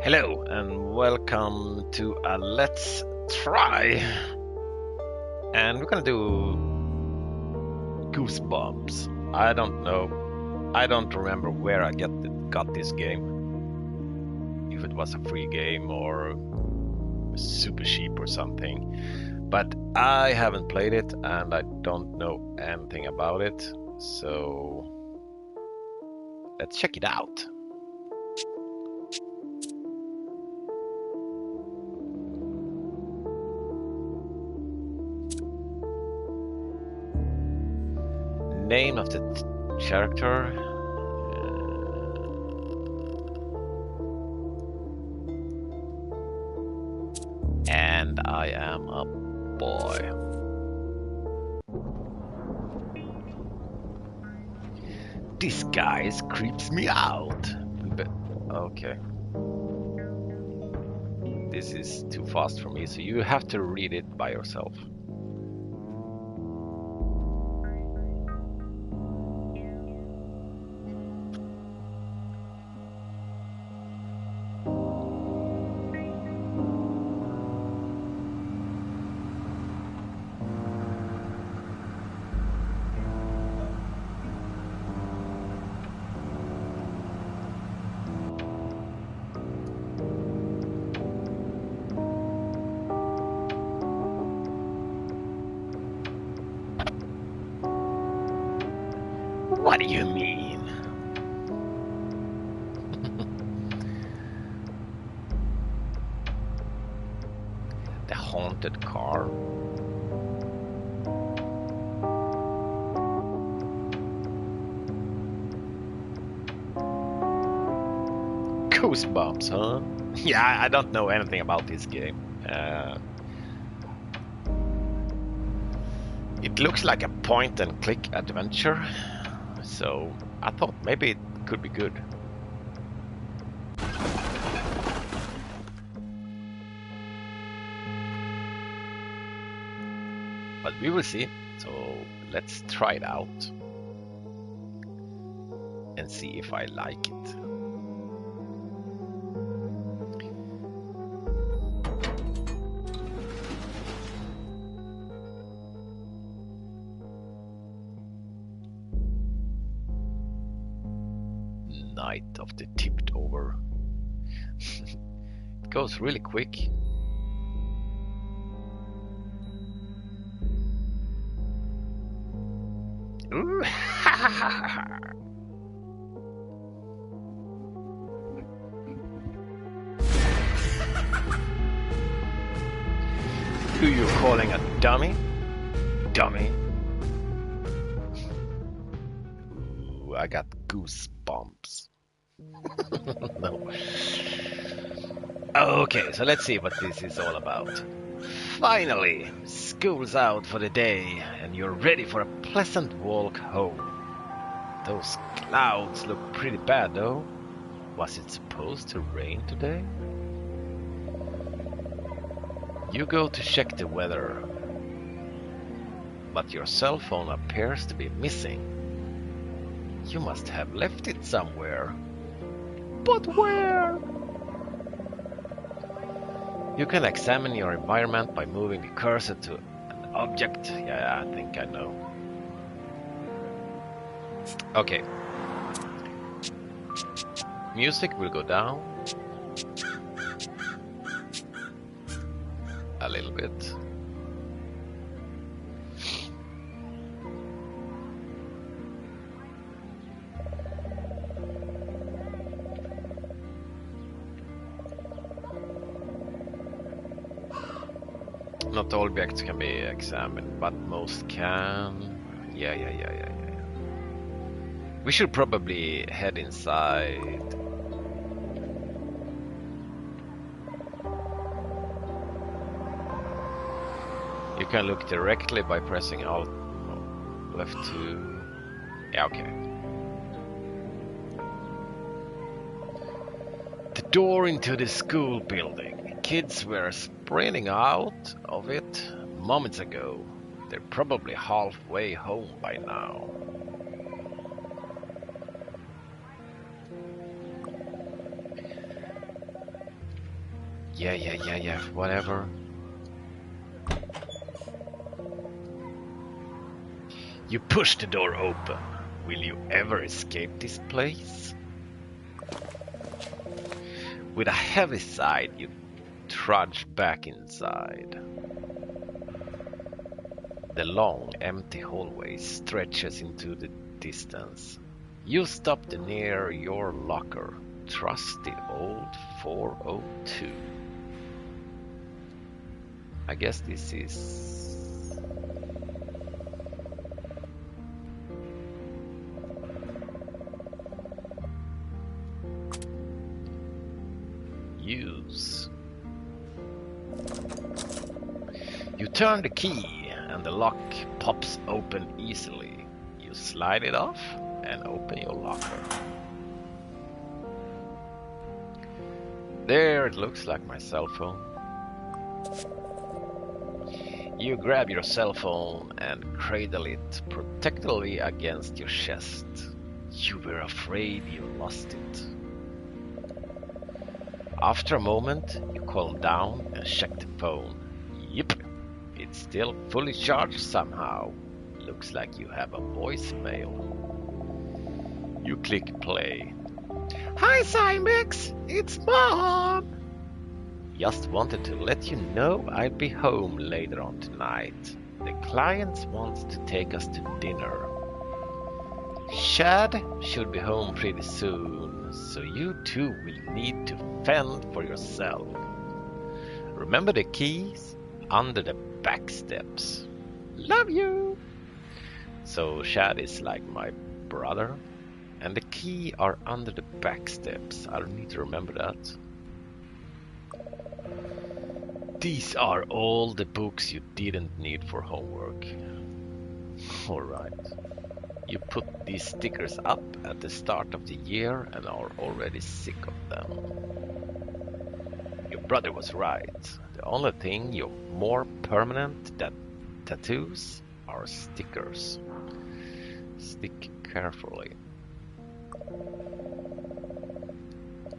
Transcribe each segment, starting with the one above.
Hello and welcome to a Let's Try. And we're gonna do Goosebumps. I don't know. I don't remember where I got this game. If it was a free game or super cheap or something. But I haven't played it and I don't know anything about it. So let's check it out. Name of the character. And I am a boy. This guy creeps me out. Okay. This is too fast for me, so you have to read it by yourself. What do you mean? The haunted car. Goosebumps, huh? Yeah, I don't know anything about this game. It looks like a point and click adventure. So I thought maybe it could be good. But we will see. So let's try it out and see if I like it. Night of the Tipped Over. It goes really quick. Ooh. Who you calling a dummy? Dummy. Ooh, I got goosebumps. No. Okay, so let's see what this is all about. Finally, school's out for the day and you're ready for a pleasant walk home. Those clouds look pretty bad though. Was it supposed to rain today? You go to check the weather, but your cell phone appears to be missing. You must have left it somewhere. But where? You can examine your environment by moving the cursor to an object. Yeah, I think I know. Okay. Music will go down a little bit. Not all objects can be examined, but most can. Yeah. We should probably head inside. You can look directly by pressing Alt left to... Yeah, okay. The door into the school building. Kids were sprinting out of it moments ago. They're probably halfway home by now. Yeah, whatever. You push the door open. Will you ever escape this place? With a heavy sigh, you trudge back inside. The long, empty hallway stretches into the distance. You stop near your locker, trusty old 402. I guess this is... use. You turn the key and the lock pops open easily. You slide it off and open your locker. There, it looks like my cell phone. You grab your cell phone and cradle it protectively against your chest. You were afraid you lost it. After a moment, you calm down and check the phone. Yep, it's still fully charged somehow. Looks like you have a voicemail. You click play. Hi Cymex, it's Mom! Just wanted to let you know I'll be home later on tonight. The client wants to take us to dinner. Chad should be home pretty soon, so you two will need to fend for yourself. Remember the keys under the back steps. Love you! So Chad is like my brother, and the key are under the back steps. I don't need to remember that. These are all the books you didn't need for homework. Alright. You put these stickers up at the start of the year and are already sick of them. Your brother was right. The only thing you're more permanent than tattoos are stickers. Stick carefully.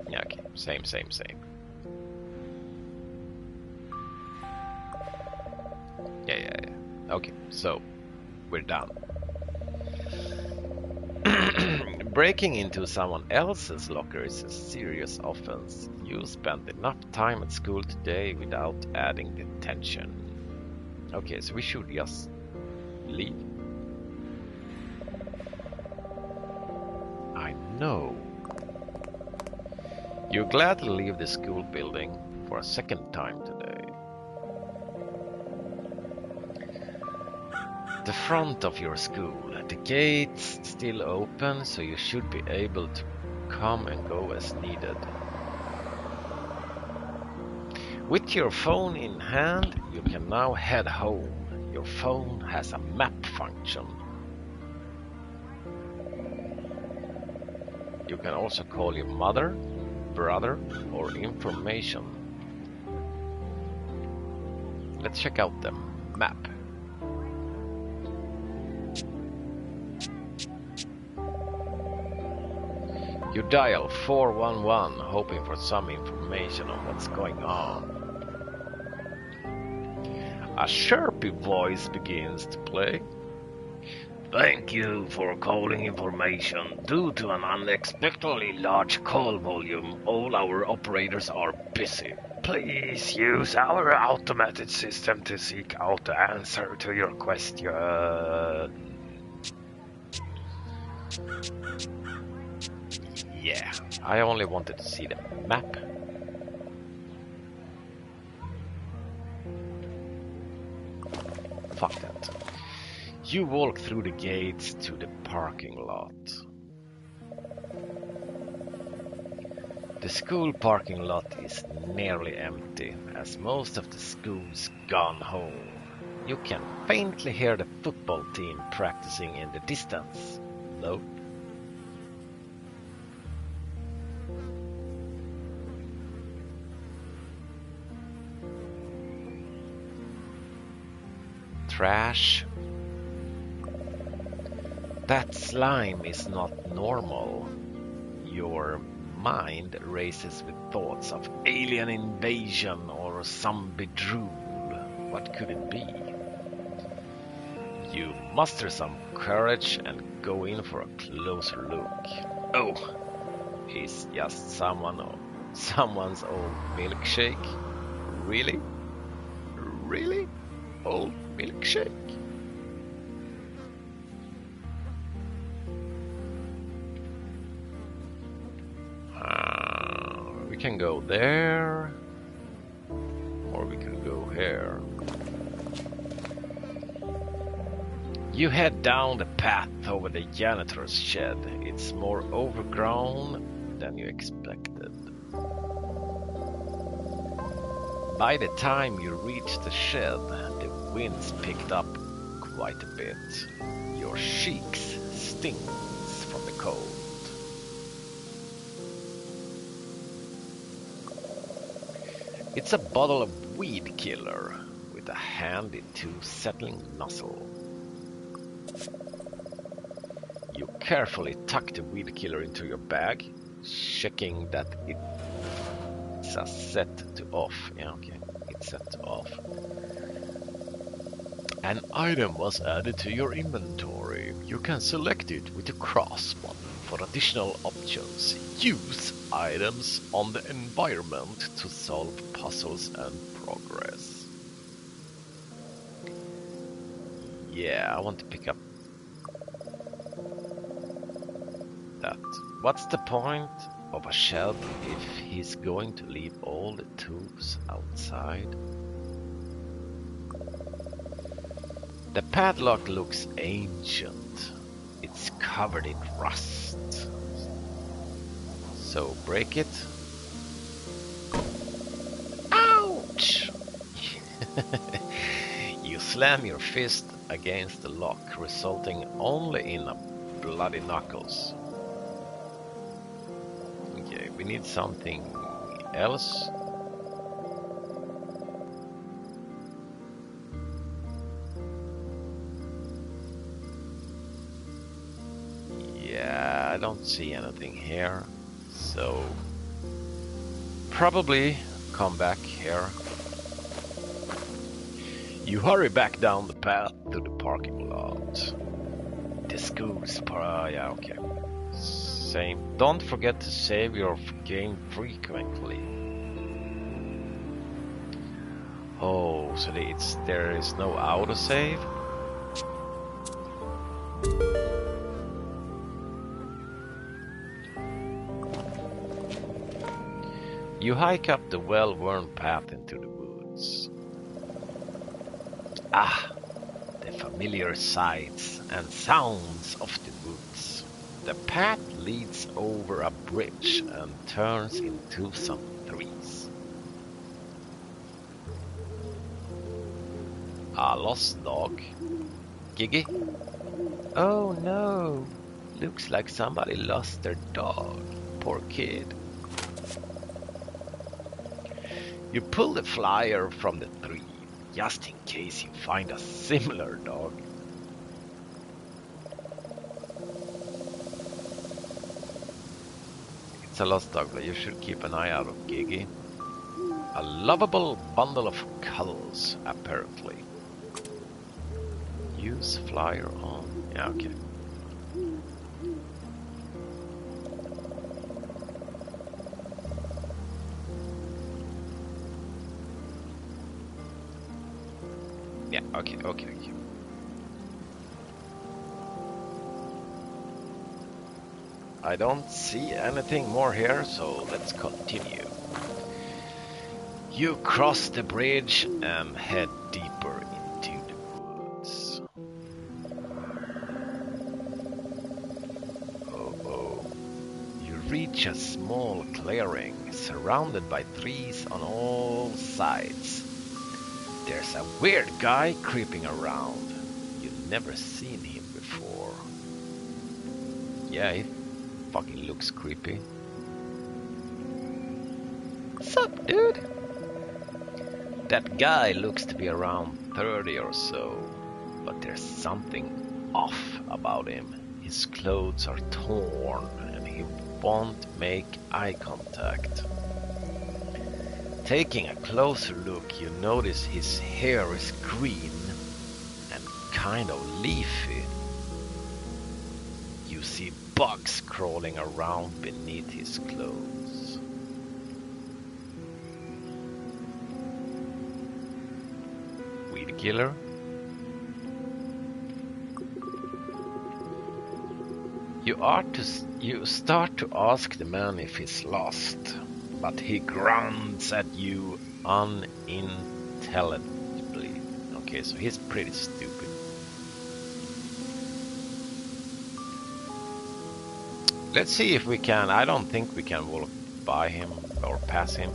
Yeah, okay. Same. Yeah. Okay, so we're done. Breaking into someone else's locker is a serious offense. You spent enough time at school today without adding the tension. Okay, so we should just leave. I know. You gladly leave the school building for a second time today. The front of your school. The gates still open, so you should be able to come and go as needed. With your phone in hand, you can now head home. Your phone has a map function. You can also call your mother, brother, or information. Let's check out the map. You dial 411, hoping for some information on what's going on. A chirpy voice begins to play. Thank you for calling information. Due to an unexpectedly large call volume, all our operators are busy. Please use our automated system to seek out the answer to your question. Yeah, I only wanted to see the map. Fuck that. You walk through the gates to the parking lot. The school parking lot is nearly empty, as most of the school's gone home. You can faintly hear the football team practicing in the distance, though. Trash. That slime is not normal. Your mind races with thoughts of alien invasion or zombie drool. What could it be? You muster some courage and go in for a closer look. Oh, it's just someone's old milkshake. Really? Really? Old milkshake? We can go there, or we can go here. You head down the path over the janitor's shed. It's more overgrown than you expected. By the time you reach the shed, the wind's picked up quite a bit. Your cheeks stings from the cold. It's a bottle of weed killer with a handy settling nozzle. You carefully tuck the weed killer into your bag, checking that it's set to off. Yeah, okay, it's set to off. An item was added to your inventory. You can select it with the cross button for additional options. Use items on the environment to solve puzzles and progress. Yeah, I want to pick up that. What's the point of a shed if he's going to leave all the tools outside? The padlock looks ancient. It's covered in rust. So break it. Ouch! You slam your fist against the lock, resulting only in a bloody knuckles. Okay, we need something else. Yeah, I don't see anything here. So probably come back here. You hurry back down the path to the parking lot. The school's yeah, okay. Same. Don't forget to save your game frequently. Oh, so there is no autosave? You hike up the well-worn path into the woods. Ah, the familiar sights and sounds of the woods. The path leads over a bridge and turns into some trees. A lost dog. Giggy? Oh no, looks like somebody lost their dog. Poor kid. You pull the flyer from the tree, just in case you find a similar dog. It's a lost dog, but you should keep an eye out of Giggy. A lovable bundle of cuddles, apparently. Use flyer on. Yeah, okay. Yeah, okay. I don't see anything more here, so let's continue. You cross the bridge and head deeper into the woods. Oh. You reach a small clearing surrounded by trees on all sides. There's a weird guy creeping around. You've never seen him before. Yeah, he fucking looks creepy. Sup, dude? That guy looks to be around 30 or so, but there's something off about him. His clothes are torn and he won't make eye contact. Taking a closer look, you notice his hair is green and kind of leafy. You see bugs crawling around beneath his clothes. Weed killer? You start to ask the man if he's lost, but he grunts at you unintelligibly. Okay, so he's pretty stupid. Let's see if we can. I don't think we can walk by him or pass him.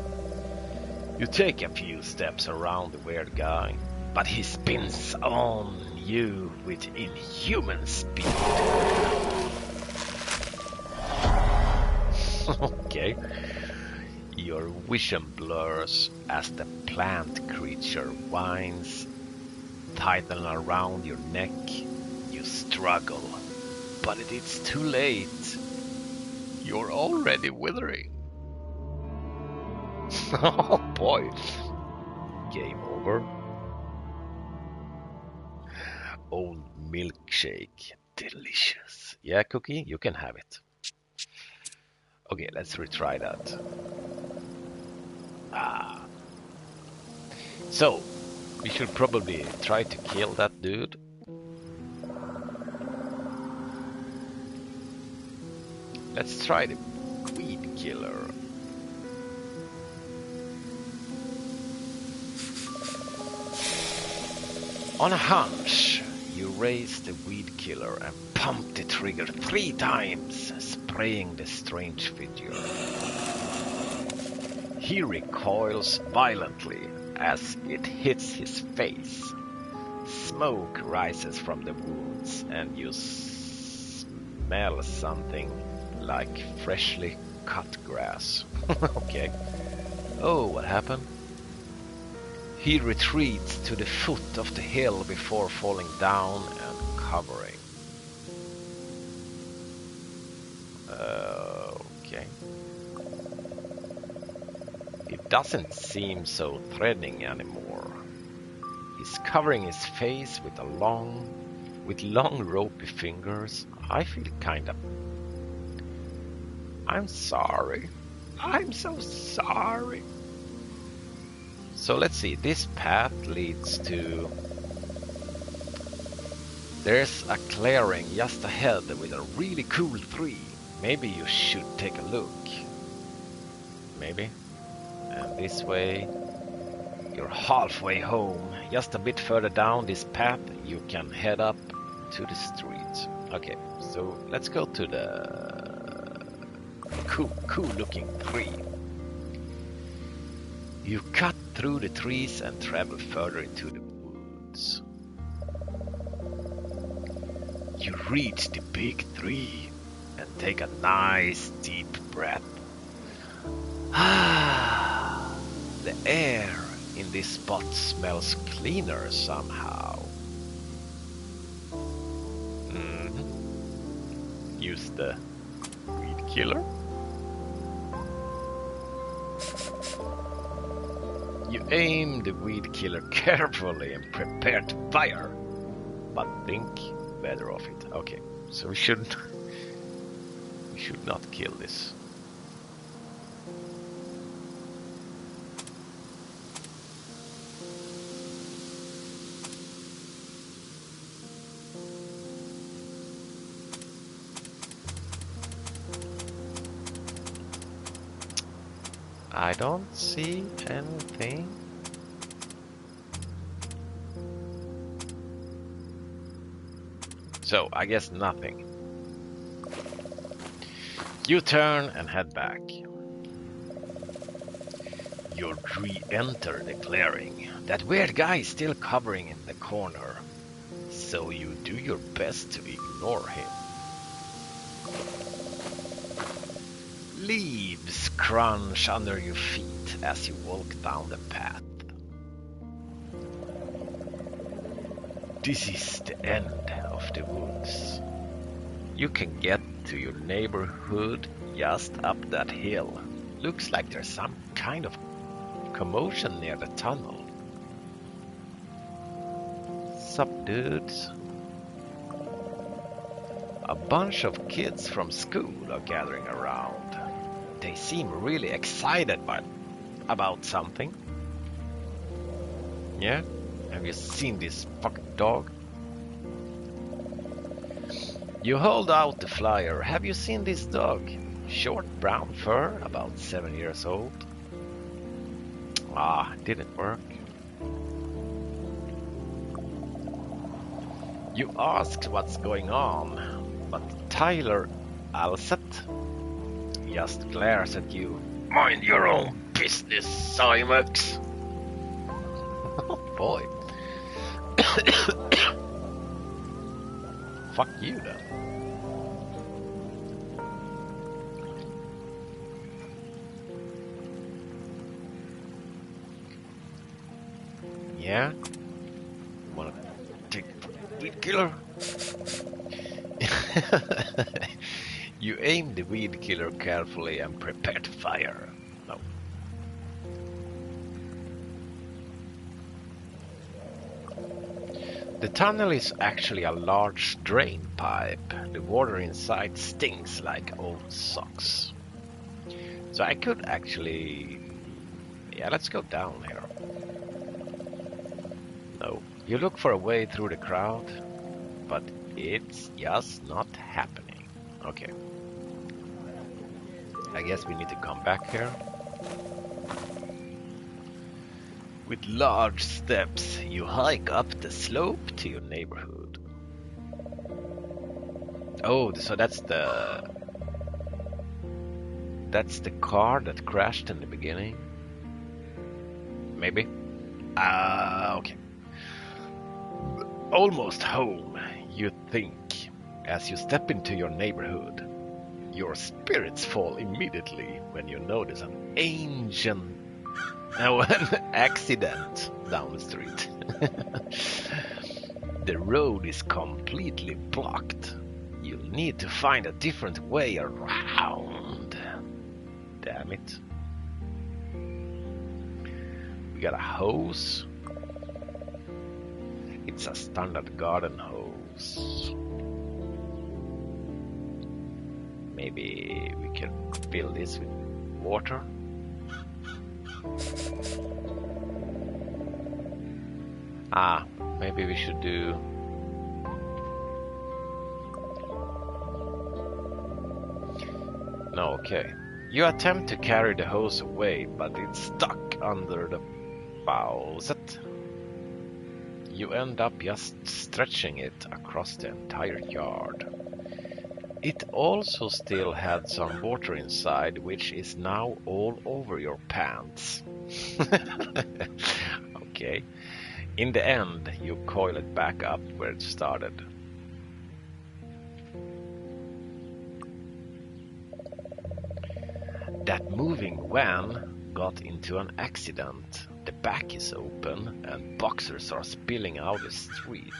You take a few steps around the weird guy, but he spins on you with inhuman speed. Okay. Your vision blurs as the plant creature whines, tighten around your neck. You struggle, but it's too late. You're already withering. Oh boy. Game over. Old milkshake. Delicious. Yeah, Cookie, you can have it. Okay, let's retry that. So, we should probably try to kill that dude. Let's try the weed killer. On a hunch, you raise the weed killer and pump the trigger 3 times, spraying the strange figure. He recoils violently as it hits his face. Smoke rises from the wounds and you smell something like freshly cut grass. Okay. Oh, what happened? He retreats to the foot of the hill before falling down and covering. Okay. It doesn't seem so threatening anymore. He's covering his face with long ropey fingers. I feel kinda... I'm sorry. I'm so sorry. So let's see, this path leads to... There's a clearing just ahead with a really cool tree. Maybe you should take a look. Maybe. And this way, you're halfway home. Just a bit further down this path, you can head up to the street. Okay, so let's go to the cool looking tree. You cut through the trees and travel further into the woods. You reach the big tree and take a nice deep breath. The air in this spot smells cleaner somehow. Use the weed killer. You aim the weed killer carefully and prepare to fire, but think better of it. Okay, so we should not kill this. I don't see anything. So, I guess nothing. You turn and head back. You re-enter the clearing. That weird guy is still covering in the corner. So you do your best to ignore him. Leaves crunch under your feet as you walk down the path. This is the end of the woods. You can get into your neighborhood just up that hill. Looks like there's some kind of commotion near the tunnel. Sup, dudes? A bunch of kids from school are gathering around. They seem really excited about something. Yeah? Have you seen this fucking dog? You hold out the flyer. Have you seen this dog? Short brown fur, about 7 years old. Ah, didn't work. You asked what's going on, but Tyler Alsett just glares at you. Mind your own business, Cymax. Oh boy. Fuck you then. Yeah? Wanna take weed killer? You aim the weed killer carefully and prepare to fire. No. The tunnel is actually a large drain pipe. The water inside stinks like old socks. So I could actually... Yeah, let's go down here. No. You look for a way through the crowd, but it's just not happening. Okay. I guess we need to come back here. With large steps, you hike up the slope to your neighborhood. Oh, so that's the car that crashed in the beginning? Maybe? Okay. Almost home, you think, as you step into your neighborhood. Your spirits fall immediately when you notice an accident down the street. The road is completely blocked. You'll need to find a different way around. Damn it. We got a hose. It's a standard garden hose. Maybe we can fill this with water. Maybe we should do... No, okay. You attempt to carry the hose away, but it's stuck under the faucet. You end up just stretching it across the entire yard. It also still had some water inside, which is now all over your pants. Okay. In the end, you coil it back up where it started. That moving van got into an accident. The back is open and boxers are spilling out the street.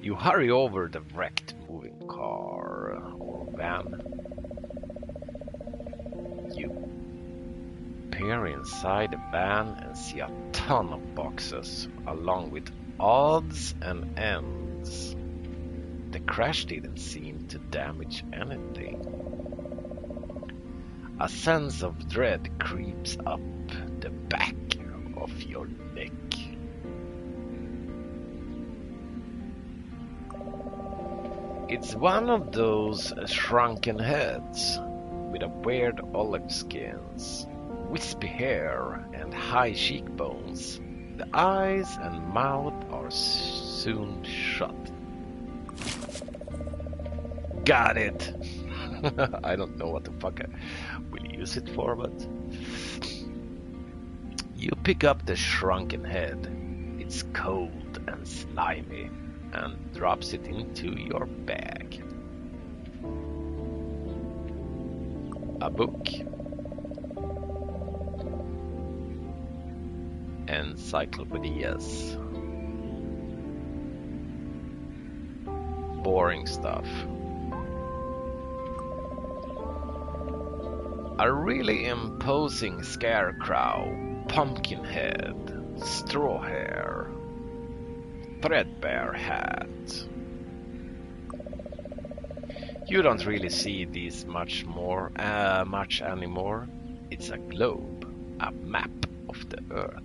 You hurry over the wrecked moving car or van. You peer inside the van and see a ton of boxes along with odds and ends. The crash didn't seem to damage anything. A sense of dread creeps up the back of your neck. It's one of those shrunken heads with a weird olive skins, wispy hair and high cheekbones. The eyes and mouth are soon shut. Got it! I don't know what the fuck I will use it for, but... You pick up the shrunken head. It's cold and slimy, and drops it into your bag. A book. Encyclopedias. boring stuff. A really imposing scarecrow, pumpkin head, straw hair, threadbare hat. You don't really see these much anymore. It's a globe, a map of the Earth.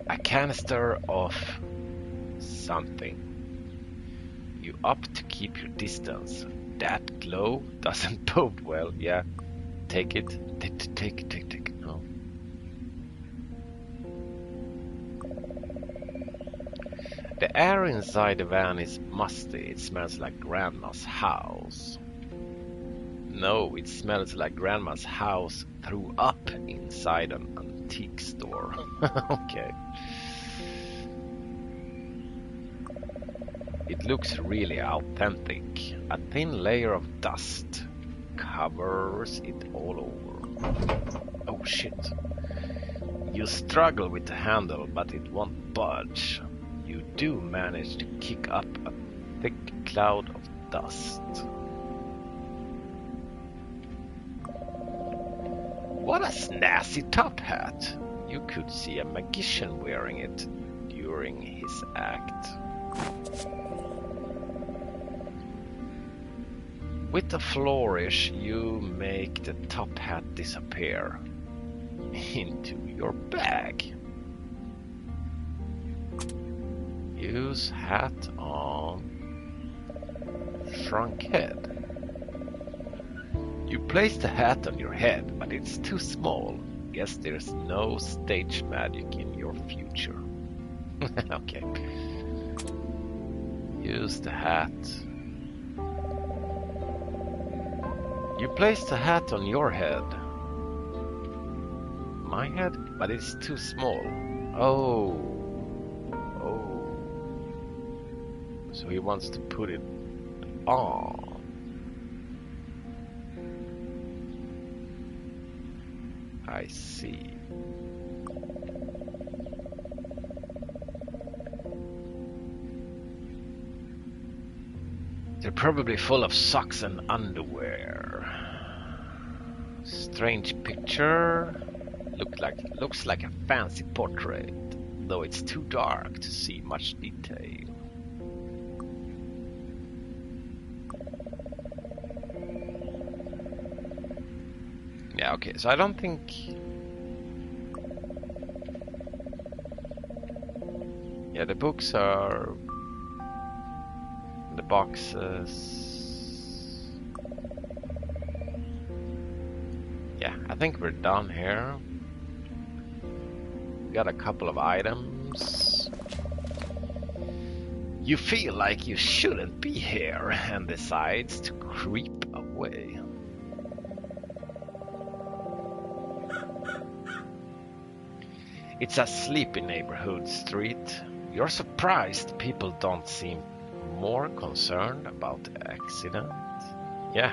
A canister of something. You opt to keep your distance. That glow doesn't bode well. Yeah, take it. Take. No. The air inside the van is musty. It smells like Grandma's house. No, it smells like Grandma's house threw up inside an antique store. Okay. It looks really authentic. A thin layer of dust covers it all over. Oh shit. You struggle with the handle, but it won't budge. You do manage to kick up a thick cloud of dust. What a snazzy top hat! You could see a magician wearing it during his act. With a flourish, you make the top hat disappear into your bag. Use hat on shrunk head. You place the hat on your head, but it's too small. Guess there's no stage magic in your future. Okay. Use the hat. You place the hat on your head. My head? But it's too small. Oh. So he wants to put it on. I see. They're probably full of socks and underwear. Strange picture. Looks like a fancy portrait, though it's too dark to see much detail. Yeah, okay, so I don't think... Yeah, the books are... the boxes... Yeah, I think we're done here. We got a couple of items. You feel like you shouldn't be here and decides to creep away. It's a sleepy neighborhood street. You're surprised people don't seem more concerned about the accident. Yeah.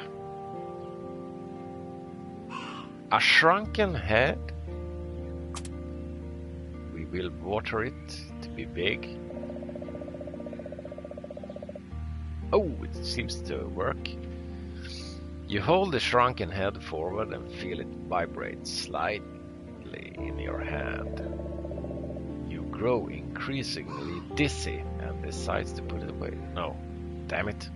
A shrunken head. We will water it to be big. Oh, it seems to work. You hold the shrunken head forward and feel it vibrate slightly in your hand. You grow increasingly dizzy and decides to put it away. No, damn it.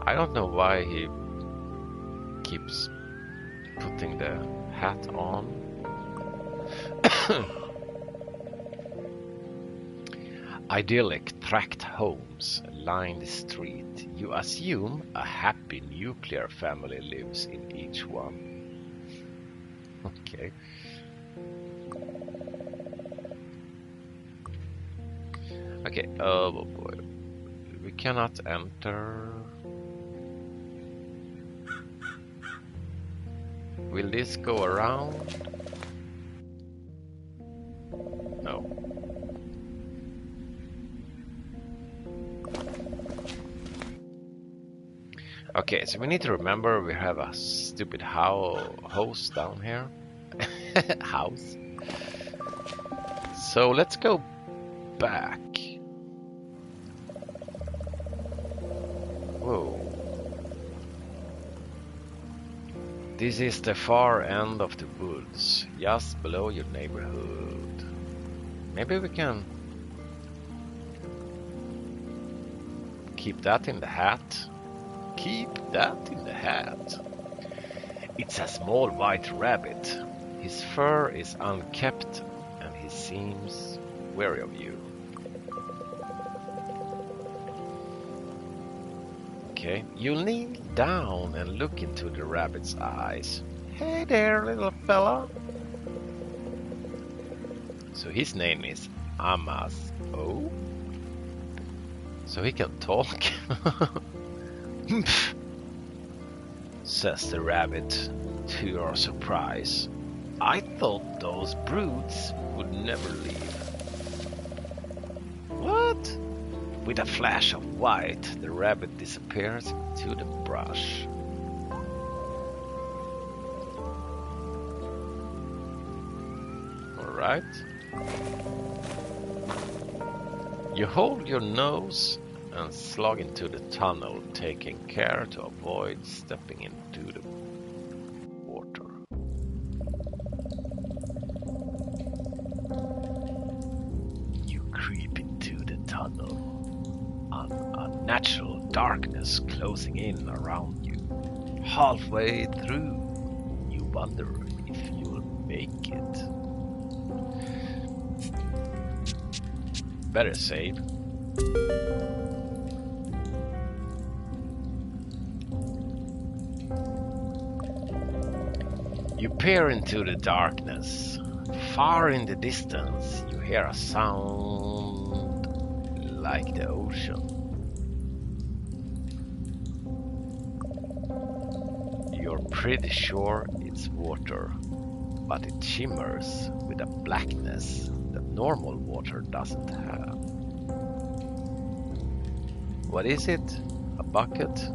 I don't know why he keeps putting the hat on. Idyllic tract homes line the street. You assume a happy nuclear family lives in each one. Okay. Okay, oh boy. We cannot enter. Will this go around? No. Okay, so we need to remember we have a stupid house down here. House. So let's go back. Whoa. This is the far end of the woods, just below your neighborhood. Maybe we can keep that in the hat. Keep that in the hat. It's a small white rabbit. His fur is unkempt and he seems wary of you. Okay, you'll kneel down and look into the rabbit's eyes. Hey there, little fella. So his name is Amas. Oh? So he can talk? Says the rabbit, to your surprise. I thought those brutes would never leave. What? With a flash of white, the rabbit disappears into the brush. Alright. You hold your nose and slog into the tunnel, taking care to avoid stepping into the water. You creep into the tunnel, an unnatural darkness closing in around you. Halfway through, you wonder if you'll make it. Better save. You peer into the darkness. Far in the distance, you hear a sound like the ocean. You're pretty sure it's water, but it shimmers with a blackness that normal water doesn't have. What is it? A bucket?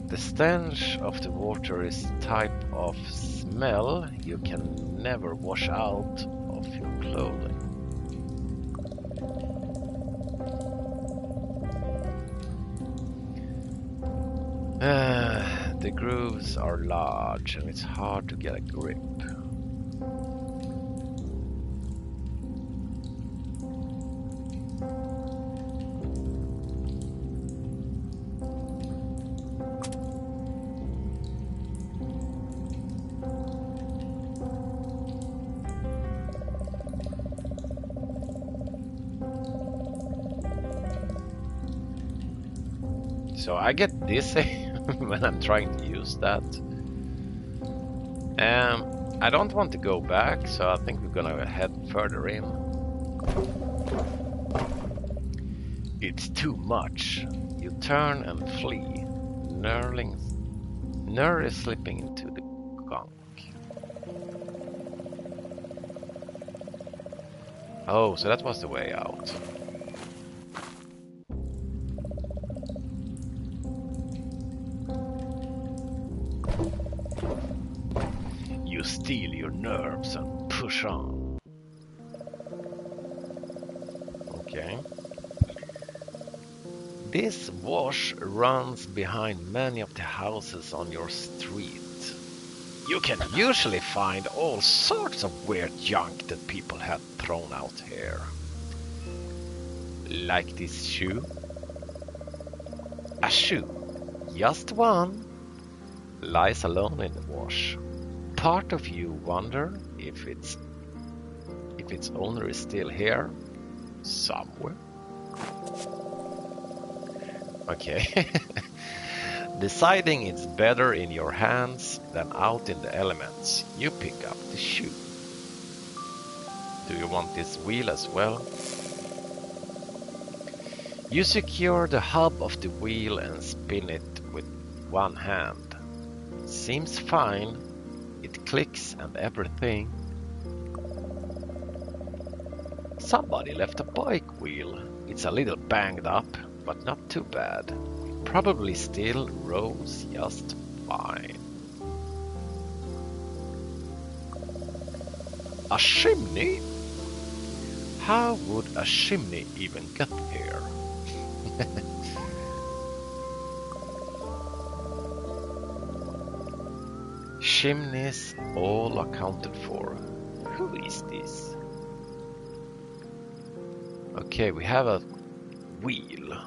The stench of the water is a type of smell you can never wash out of your clothing. The grooves are large and it's hard to get a grip. So I get dizzy when I'm trying to use that. I don't want to go back, so I think we're gonna head further in. It's too much. You turn and flee, nearly slipping into the gunk. Oh, so that was the way out. You steel your nerves and push on. Okay. This wash runs behind many of the houses on your street. You can usually find all sorts of weird junk that people have thrown out here. Like this shoe. A shoe, just one, lies alone in the wash. Part of you wonder if its owner is still here, somewhere. Okay. Deciding it's better in your hands than out in the elements, you pick up the shoe. Do you want this wheel as well? You secure the hub of the wheel and spin it with one hand. Seems fine. It clicks and everything. Somebody left a bike wheel It's a little banged up, but not too bad. Probably still rolls just fine. A chimney? How would a chimney even get here? Chimneys all accounted for. Who is this? Okay, we have a wheel.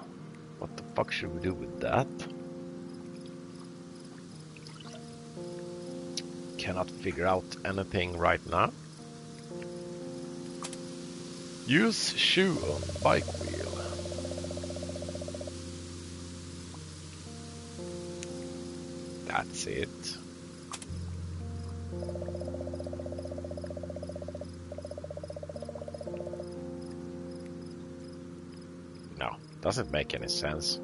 What the fuck should we do with that? Cannot figure out anything right now. Use shoe on bike wheel. That's it. No, doesn't make any sense.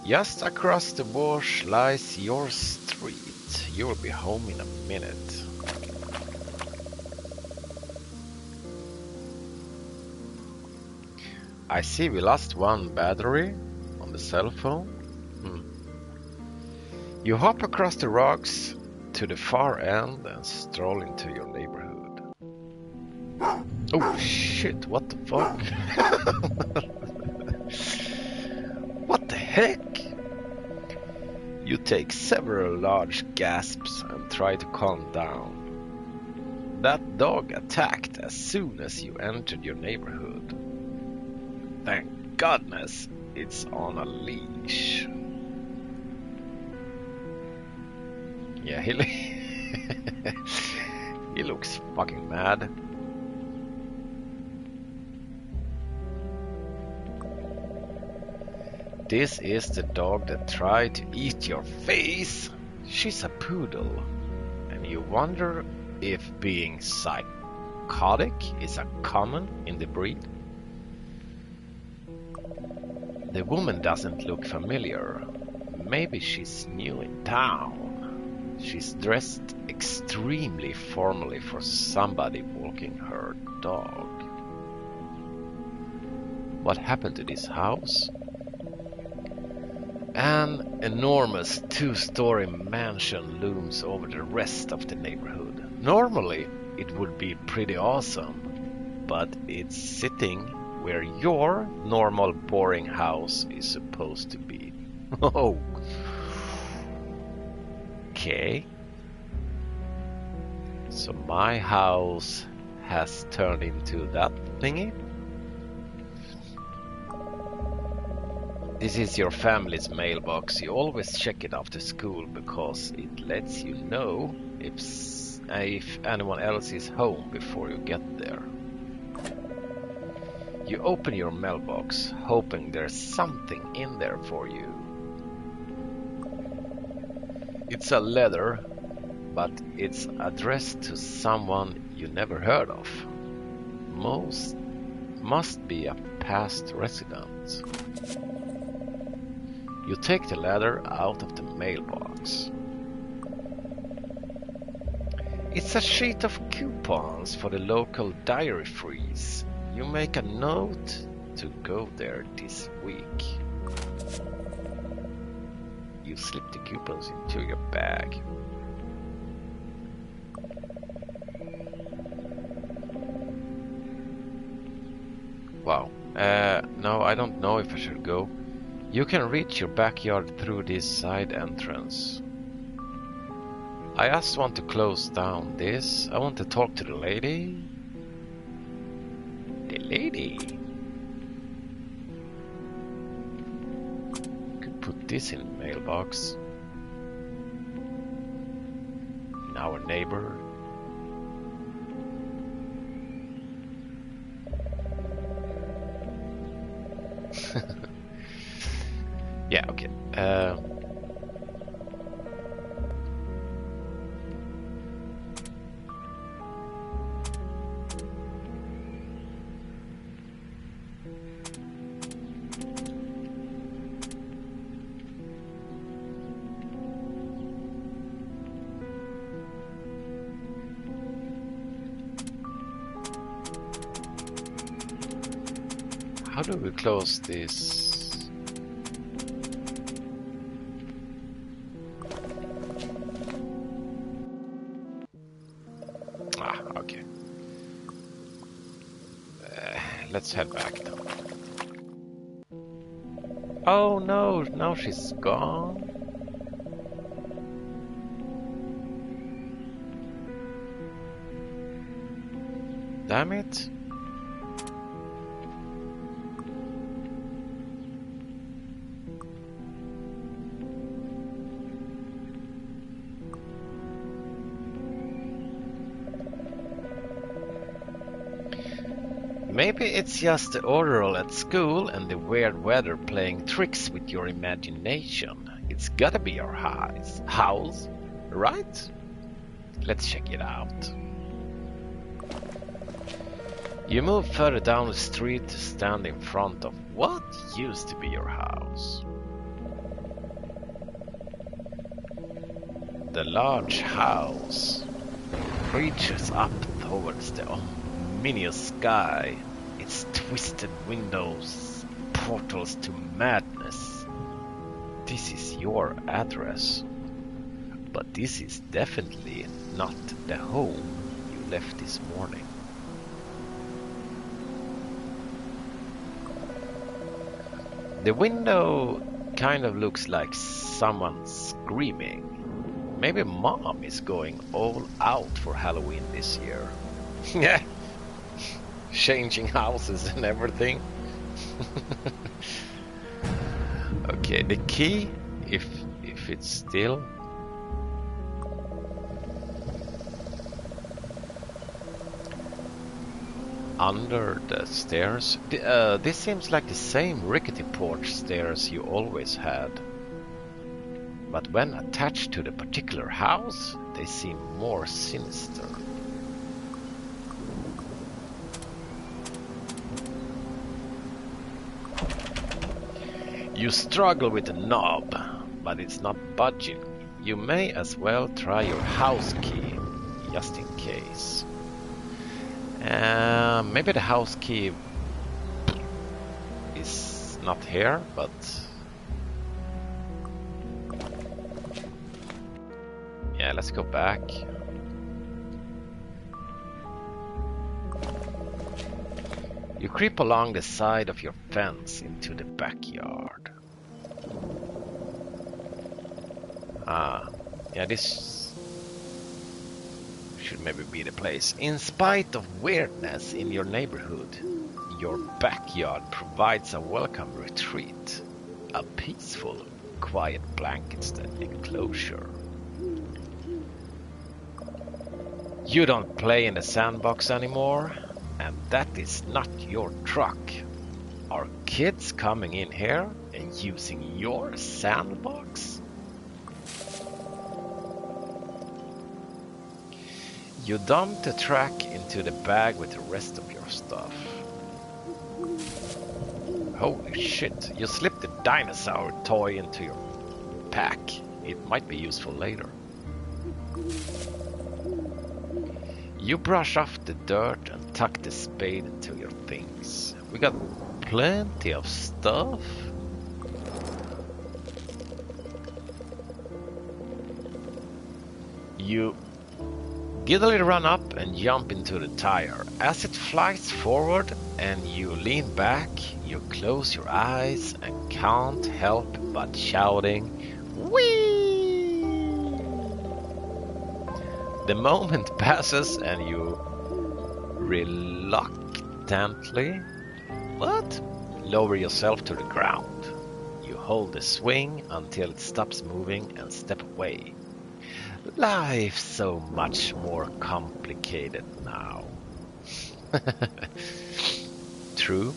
Just across the wash lies your street. You'll be home in a minute. I see we lost one battery on the cell phone. You hop across the rocks to the far end and stroll into your neighborhood. Oh shit, what the fuck? What the heck? You take several large gasps and try to calm down. That dog attacked as soon as you entered your neighborhood. Thank goodness it's on a leash. Yeah, he looks fucking mad. This is the dog that tried to eat your face. She's a poodle, and you wonder if being psychotic is a common in the breed. The woman doesn't look familiar. Maybe she's new in town. She's dressed extremely formally for somebody walking her dog. What happened to this house? An enormous two-story mansion looms over the rest of the neighborhood. Normally, it would be pretty awesome, but it's sitting where your normal boring house is supposed to be. Oh. Okay. So my house has turned into that thingy. This is your family's mailbox. You always check it after school because it lets you know if anyone else is home before you get there. You open your mailbox, hoping there's something in there for you. It's a letter, but it's addressed to someone you never heard of. Must be a past resident. You take the letter out of the mailbox. It's a sheet of coupons for the local dairy freeze. You make a note to go there this week. You slip the coupons into your bag. Wow. No, I don't know if I should go. You can reach your backyard through this side entrance. I just want to close down this. I want to talk to the lady. The lady. Could put this in the mailbox. And our neighbor. Yeah, okay. How do we close this? Ah, okay. Let's head back now. Oh no, now she's gone. Damn it. Maybe it's just the oral at school and the weird weather playing tricks with your imagination. It's gotta be our house, right? Let's check it out. You move further down the street to stand in front of what used to be your house. The large house reaches up towards the ominous sky. Its twisted windows, portals to madness. This is your address. But this is definitely not the home you left this morning. The window kind of looks like someone screaming. Maybe Mom is going all out for Halloween this year. Yeah, changing houses and everything. Okay, the key, if it's still. Under the stairs. This seems like the same rickety porch stairs you always had. But when attached to the particular house, they seem more sinister. You struggle with the knob, but it's not budging. You may as well try your house key, just in case. Maybe the house key is not here, but yeah, let's go back. You creep along the side of your fence into the backyard. Yeah, this should maybe be the place. In spite of weirdness in your neighborhood, your backyard provides a welcome retreat, a peaceful, quiet blanketed enclosure. You don't play in the sandbox anymore, and that is not your truck. Are kids coming in here and using your sandbox? You dump the track into the bag with the rest of your stuff. Holy shit, you slipped the dinosaur toy into your pack. It might be useful later. You brush off the dirt and tuck the spade into your things. We got plenty of stuff. You giddily run up and jump into the tire. As it flies forward and you lean back, you close your eyes and can't help but shouting, "Whee!" The moment passes and you reluctantly lower yourself to the ground. You hold the swing until it stops moving and step away. Life's so much more complicated now. True.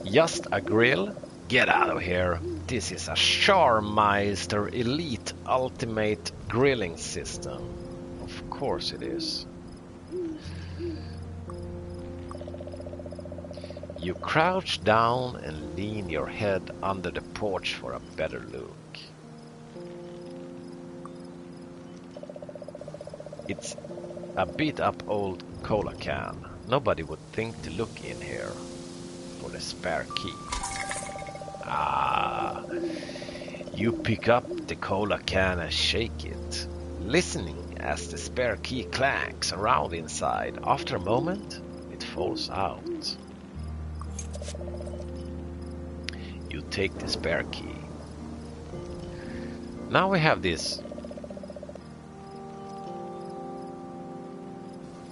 Just a grill? Get out of here. This is a Charmeister Elite Ultimate Grilling System. Of course it is. You crouch down and lean your head under the porch for a better look. It's a beat-up old cola can. Nobody would think to look in here for the spare key. Ah, you pick up the cola can and shake it, listening as the spare key clanks around inside. After a moment, it falls out. You take the spare key. Now we have this.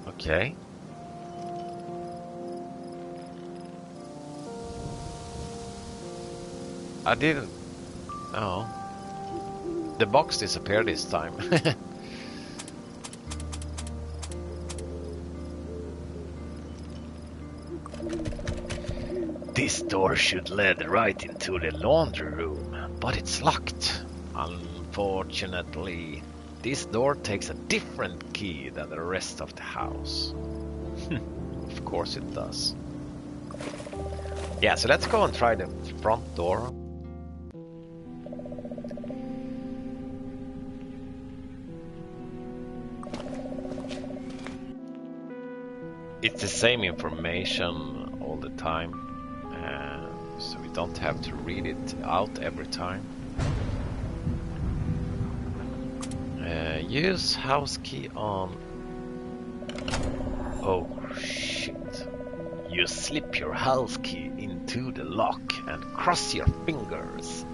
Okay. I didn't. No. The box disappeared this time. This door should lead right into the laundry room, but it's locked. Unfortunately, this door takes a different key than the rest of the house. Of course it does. Yeah, so let's go and try the front door. It's the same information all the time, so we don't have to read it out every time. Use house key on... Oh shit. You slip your house key into the lock and cross your fingers.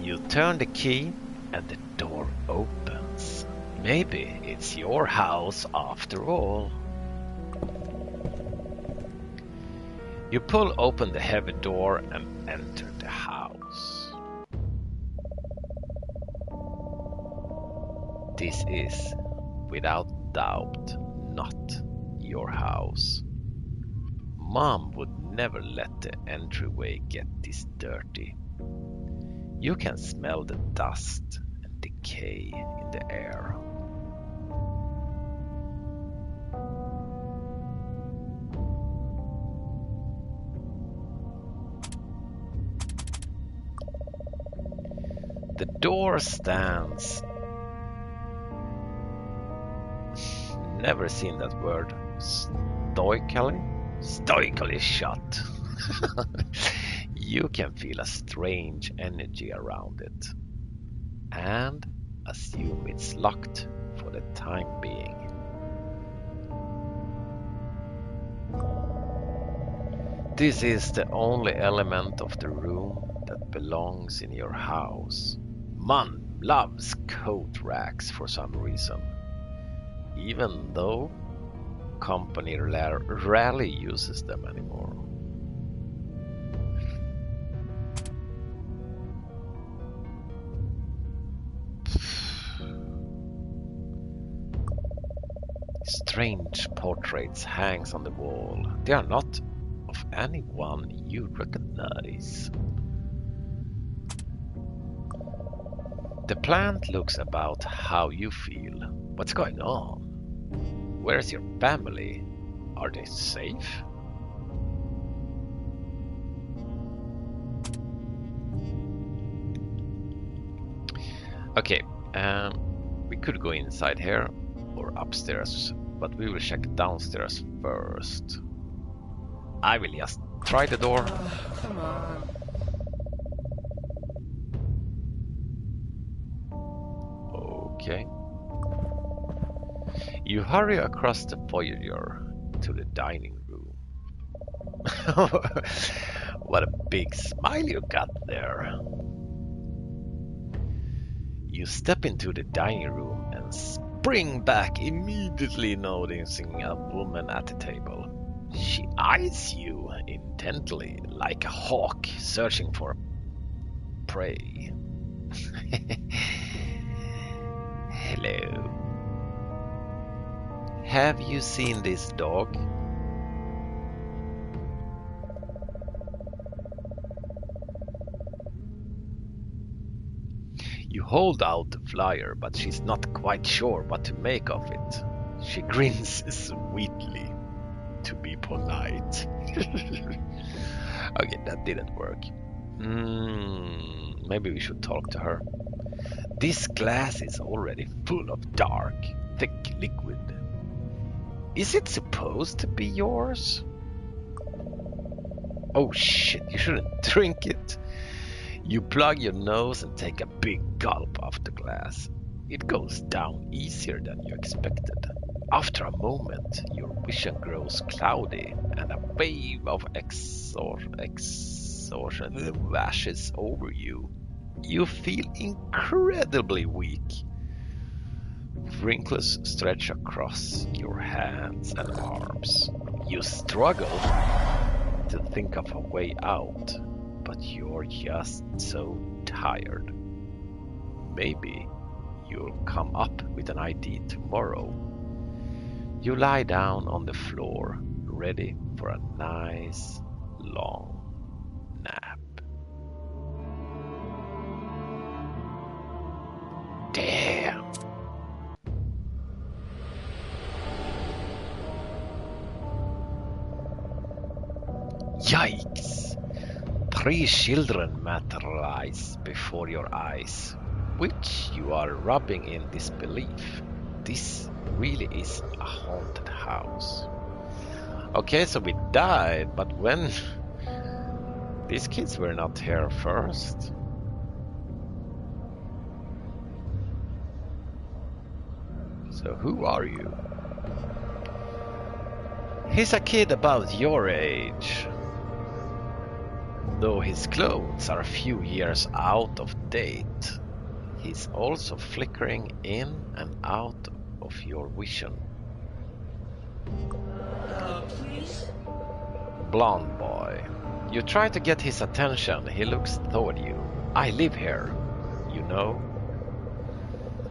You turn the key and the door opens. Maybe it's your house after all. You pull open the heavy door and enter the house. This is, without doubt, not your house. Mom would never let the entryway get this dirty. You can smell the dust and decay in the air. The door stands. Never seen that word. Stoically shut. You can feel a strange energy around it and assume it's locked for the time being. This is the only element of the room that belongs in your house. Mom loves coat racks for some reason, even though company rarely uses them anymore. Strange portraits hangs on the wall. They are not of anyone you recognize. The plant looks about how you feel. What's going on? Where's your family? Are they safe? Okay, we could go inside here or upstairs, but we will check downstairs first. I will just try the door. Come on. Okay. You hurry across the foyer to the dining room. What a big smile you got there. You step into the dining room and spring back, immediately noticing a woman at the table. She eyes you intently, like a hawk searching for prey. Hello. Have you seen this dog? You hold out the flyer, but she's not quite sure what to make of it. She grins sweetly, to be polite. Okay, that didn't work. Maybe we should talk to her. This glass is already full of dark, thick liquid. Is it supposed to be yours? Oh shit, you shouldn't drink it. You plug your nose and take a big gulp of the glass. It goes down easier than you expected. After a moment, your vision grows cloudy and a wave of exhaustion washes over you. You feel incredibly weak. Wrinkles stretch across your hands and arms. You struggle to think of a way out, but you're just so tired. Maybe you'll come up with an idea tomorrow. You lie down on the floor, ready for a nice long nap. Damn! Yikes! 3 children materialize before your eyes, which you are rubbing in disbelief. This really is a haunted house. Okay, so we died, but when? These kids were not here first. So who are you? He's a kid about your age. Though his clothes are a few years out of date, he's also flickering in and out of your vision. Please? Blonde boy. You try to get his attention. He looks toward you. I live here, you know.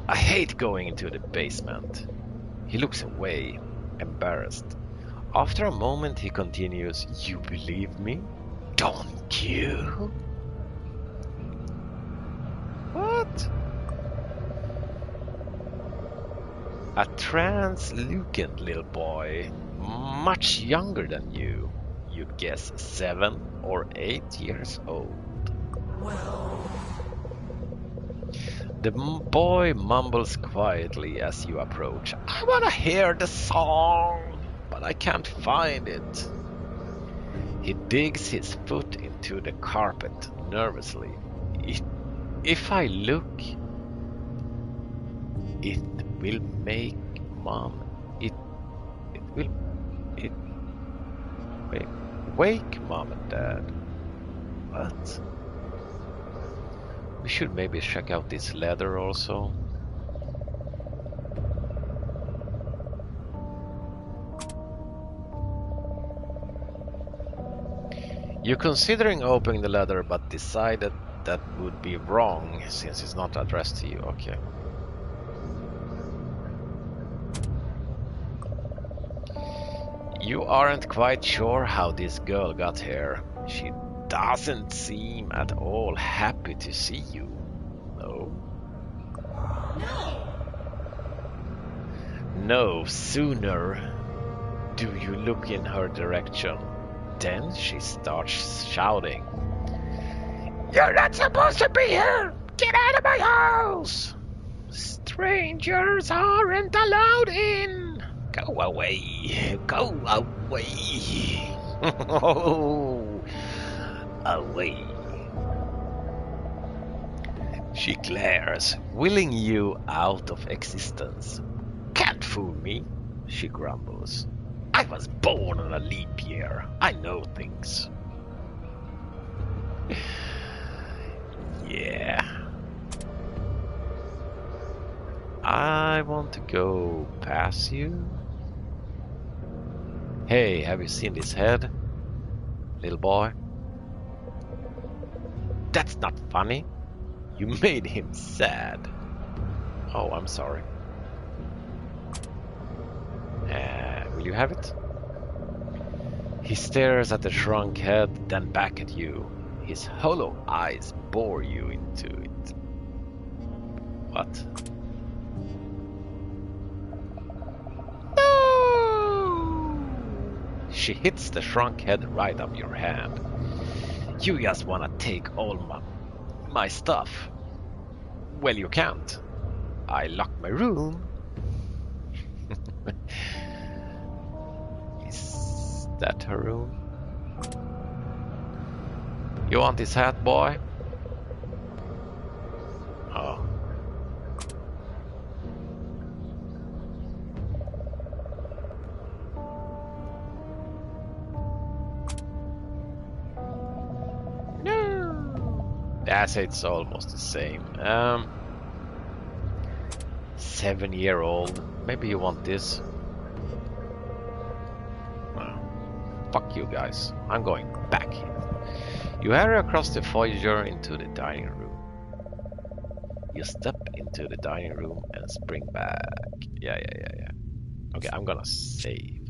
I hate going into the basement. He looks away, embarrassed. After a moment he continues, you believe me? Don't you? What? A translucent little boy, much younger than you. You'd guess 7 or 8 years old. Well, The boy mumbles quietly as you approach. I want to hear the song, but I can't find it. He digs his foot into the carpet nervously. If I look, it will make mom. It will. It wake mom and dad. What? We should maybe check out this leather also. You're considering opening the letter, but decided that would be wrong since it's not addressed to you. Okay. You aren't quite sure how this girl got here. She doesn't seem at all happy to see you. No. No sooner do you look in her direction, then she starts shouting. You're not supposed to be here! Get out of my house! Strangers aren't allowed in! Go away! Go away! Away! She glares, willing you out of existence. Can't fool me, she grumbles. I was born on a leap year. I know things. Yeah. I want to go past you. Hey, have you seen this head? Little boy? That's not funny. You made him sad. Oh, I'm sorry. Will you have it? He stares at the shrunk head, then back at you. His hollow eyes bore you into it. What? No! She hits the shrunk head right up your hand. You just wanna take all my stuff. Well, you can't. I locked my room. Is that her room? You want this hat, boy? Oh. No. Yes, it's almost the same. 7-year-old. Maybe you want this. Fuck you guys. I'm going back. You hurry across the foyer into the dining room. You step into the dining room and spring back. Yeah. Okay, I'm gonna save.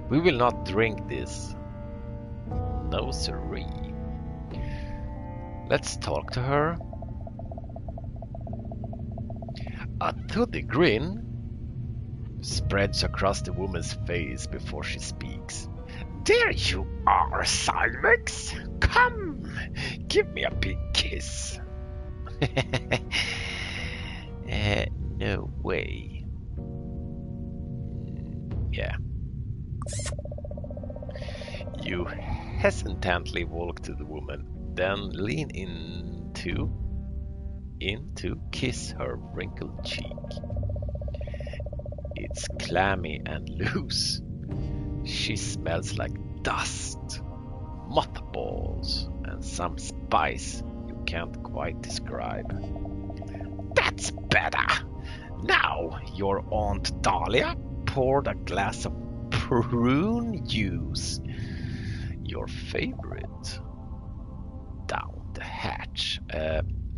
We will not drink this. No siree. Let's talk to her. A toothy grin spreads across the woman's face before she speaks. There you are, Cymex. Come, give me a big kiss. No way. Yeah. You hesitantly walk to the woman, then lean in to kiss her wrinkled cheek. It's clammy and loose. She smells like dust, mothballs, and some spice you can't quite describe. That's better! Now your Aunt Dahlia poured a glass of prune juice, your favorite, down the hatch.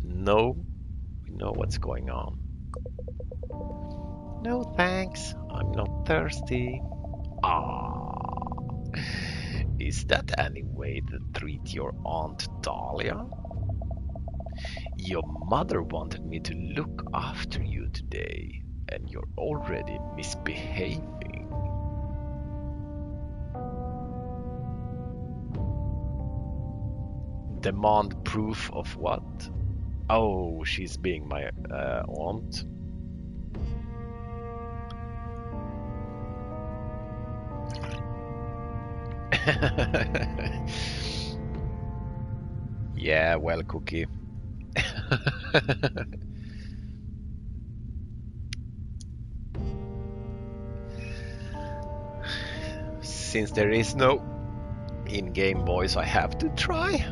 No, we know what's going on. No thanks, I'm not thirsty. Ah, is that any way to treat your Aunt Dahlia? Your mother wanted me to look after you today, and you're already misbehaving. Demand proof of what? Oh, she's being my aunt. Yeah, well, Cookie. Since there is no in-game voice, I have to try.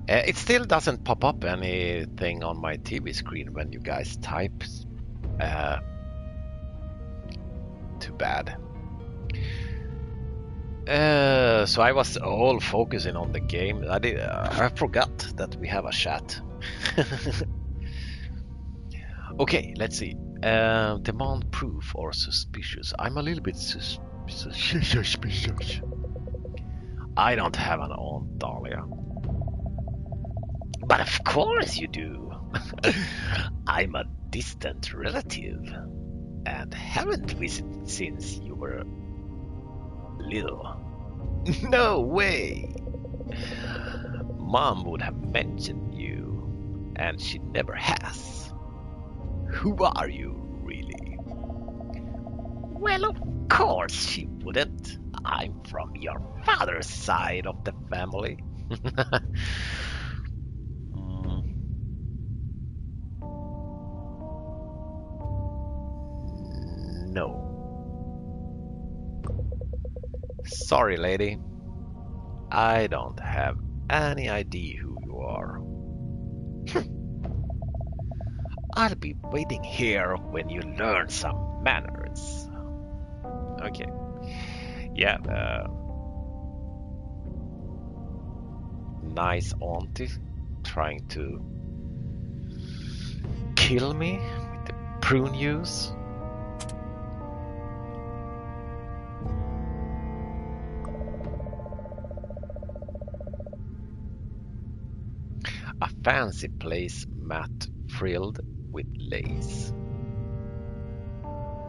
It still doesn't pop up anything on my TV screen when you guys type. Too bad. So I was all focusing on the game. I forgot that we have a chat. Okay, let's see. Demand proof or suspicious. I'm a little bit suspicious. I don't have an Aunt Dahlia. But of course you do. I'm a distant relative and haven't visited since you were little. No way! Mom would have mentioned you, and she never has. Who are you, really? Well, of course she wouldn't. I'm from your father's side of the family. No. Sorry, lady. I don't have any idea who you are. I'll be waiting here when you learn some manners. Okay. Yeah, nice auntie trying to kill me with the prune juice. A fancy place mat frilled with lace.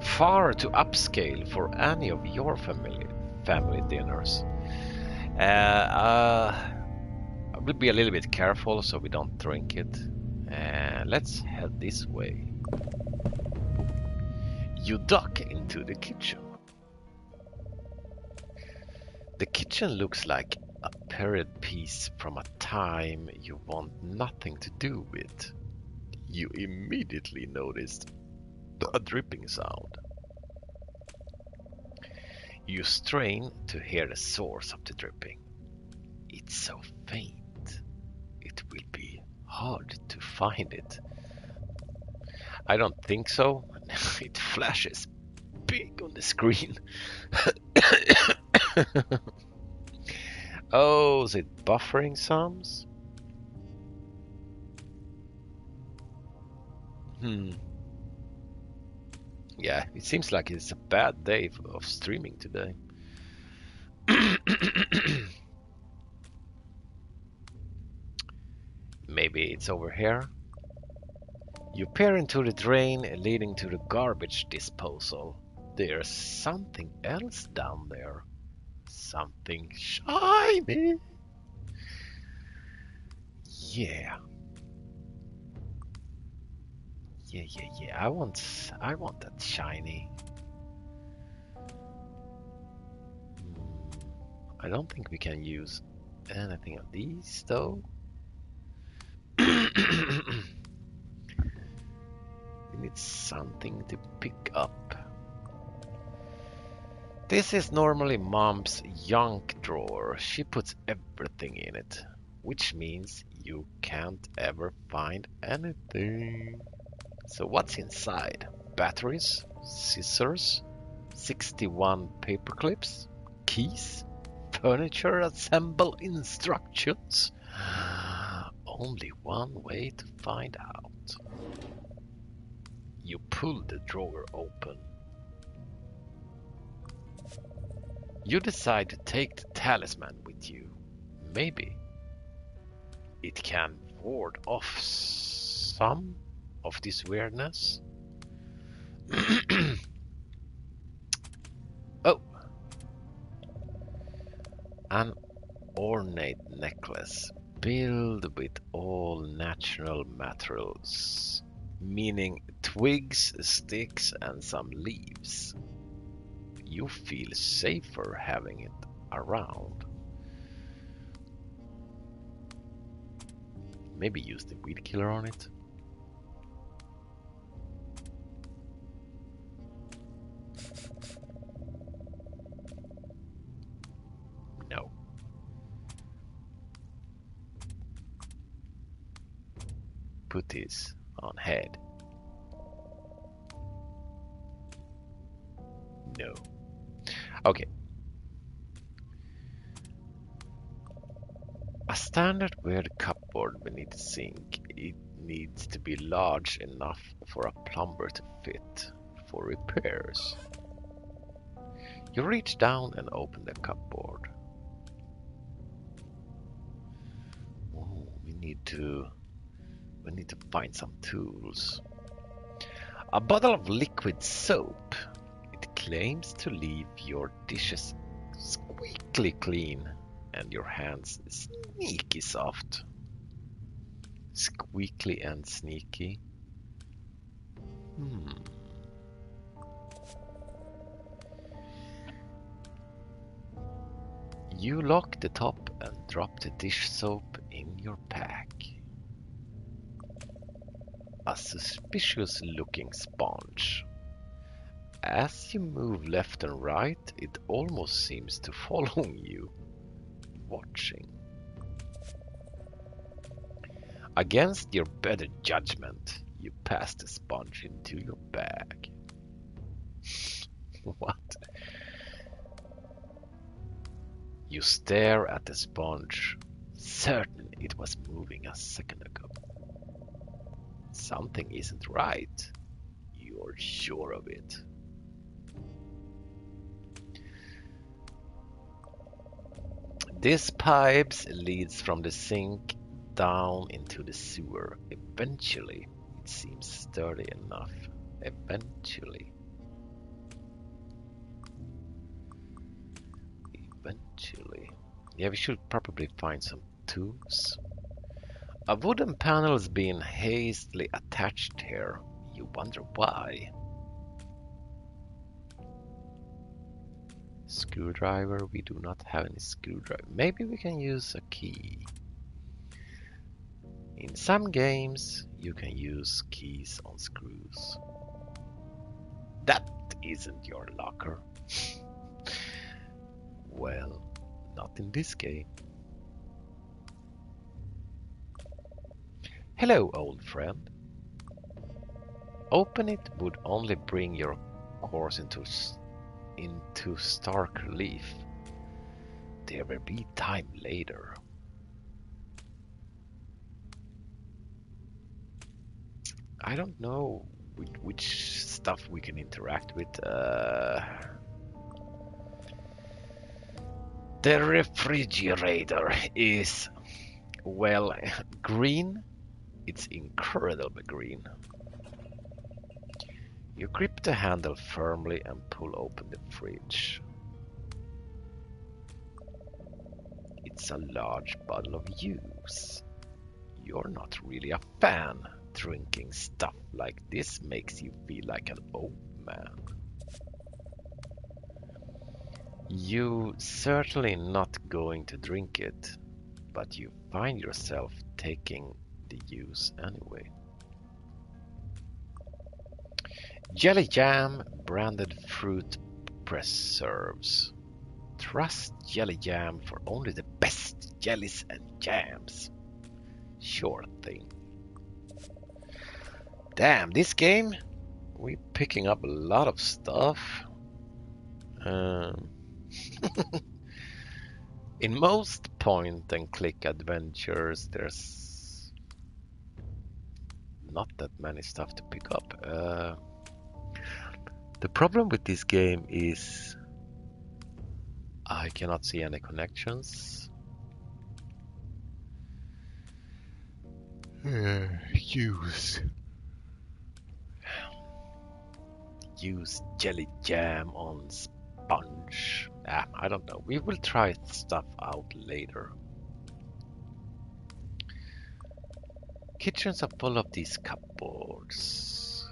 Far too upscale for any of your family dinners. I will be a little bit careful so we don't drink it. Let's head this way. You duck into the kitchen. The kitchen looks like a period piece from a time you want nothing to do with. You immediately noticed a dripping sound. You strain to hear the source of the dripping. It's so faint, it will be hard to find it. I don't think so. It flashes big on the screen. Oh, is it buffering sums? Yeah, it seems like it's a bad day of streaming today. Maybe it's over here. You peer into the drain leading to the garbage disposal. There's something else down there. Something shiny. Yeah. Yeah. I want that shiny. I don't think we can use anything of these though. We need something to pick up. This is normally Mom's junk drawer. She puts everything in it, which means you can't ever find anything. So what's inside? Batteries, scissors, 61 paper clips, keys, furniture assemble instructions. Only one way to find out. You pull the drawer open. You decide to take the talisman with you. Maybe it can ward off some of this weirdness. Oh, an ornate necklace built with all natural materials, meaning twigs, sticks, and some leaves. You feel safer having it around. Maybe use the weed killer on it. No. Put this on head. No. Okay. A standard weird cupboard beneath the sink. It needs to be large enough for a plumber to fit for repairs. You reach down and open the cupboard. Oh, we need to find some tools. A bottle of liquid soap. It claims to leave your dishes squeaky clean and your hands sneaky soft. Squeaky and sneaky. You lock the top and drop the dish soap in your pack. A suspicious looking sponge. As you move left and right, it almost seems to follow you, watching. Against your better judgment, you pass the sponge into your bag. What? You stare at the sponge, certain it was moving a second ago. Something isn't right. You're sure of it. This pipe leads from the sink down into the sewer. Eventually, it seems sturdy enough. Eventually. Yeah, we should probably find some tools. A wooden panel is being hastily attached here. You wonder why. Screwdriver, we do not have any screwdriver. Maybe we can use a key. In some games, you can use keys on screws. That isn't your locker. Well, not in this game. Hello, old friend. Open it would only bring your course into stark relief. There will be time later. I don't know which stuff we can interact with. The refrigerator is, well, green. It's incredibly green. You grip the handle firmly and pull open the fridge. It's a large bottle of juice. You're not really a fan. Drinking stuff like this makes you feel like an old man. You certainly not going to drink it, but you find yourself taking the juice anyway. Jelly jam, branded fruit preserves. Trust jelly jam for only the best jellies and jams. Sure thing. Damn, this game, we're picking up a lot of stuff. In most point and click adventures, there's not that many stuff to pick up. The problem with this game is I cannot see any connections. Use jelly jam on sponge. I don't know. We will try stuff out later. Kitchens are full of these cupboards.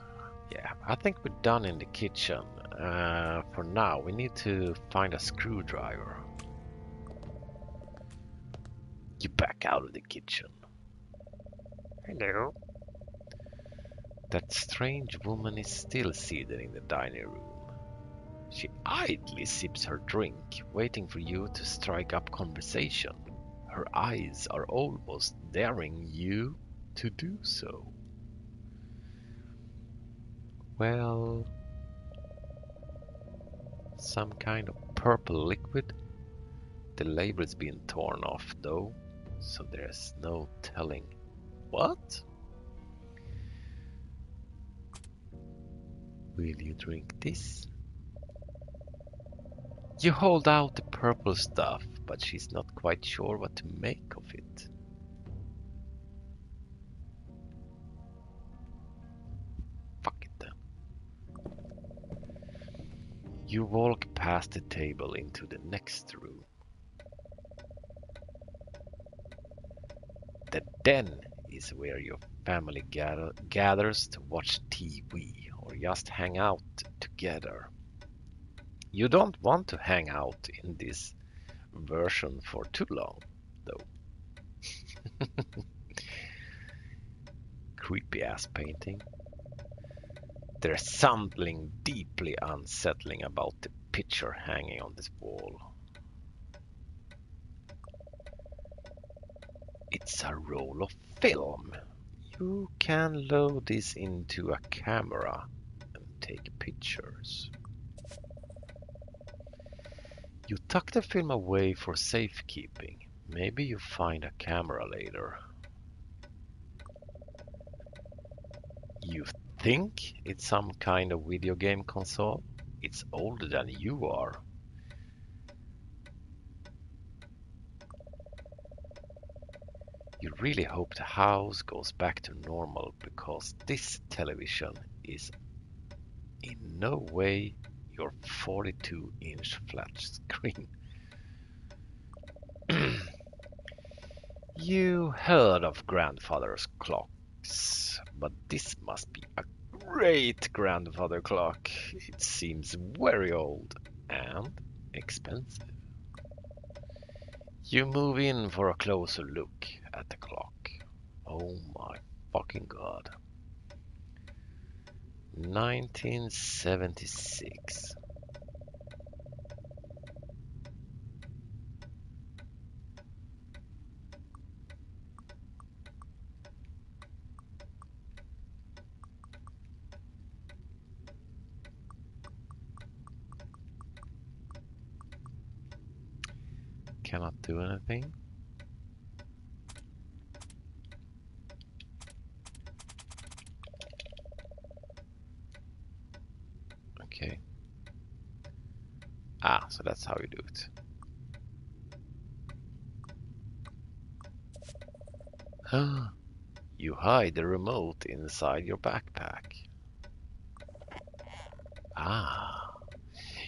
Yeah, I think we're done in the kitchen. For now, we need to find a screwdriver. You back out of the kitchen. Hello. That strange woman is still seated in the dining room. She idly sips her drink, waiting for you to strike up conversation. Her eyes are almost daring you to do so. Well, some kind of purple liquid. The label's been torn off though, so there's no telling. What? Will you drink this? You hold out the purple stuff, but she's not quite sure what to make of it. Fuck it then. You walk past the table into the next room. The den is where your family gathers to watch TV or just hang out together. You don't want to hang out in this version for too long, though. Creepy ass painting. There's something deeply unsettling about the picture hanging on this wall. It's a roll of film. You can load this into a camera and take pictures. You tuck the film away for safekeeping. Maybe you find a camera later. You think it's some kind of video game console? It's older than you are. You really hope the house goes back to normal because this television is in no way your 42-inch flat screen. You heard of grandfather's clocks, but this must be a great grandfather clock. It seems very old and Expensive. You move in for a closer look at the clock. Oh my fucking god. 1976. Cannot do anything. Okay. Ah, so that's how you do it. You hide the remote inside your backpack. Ah,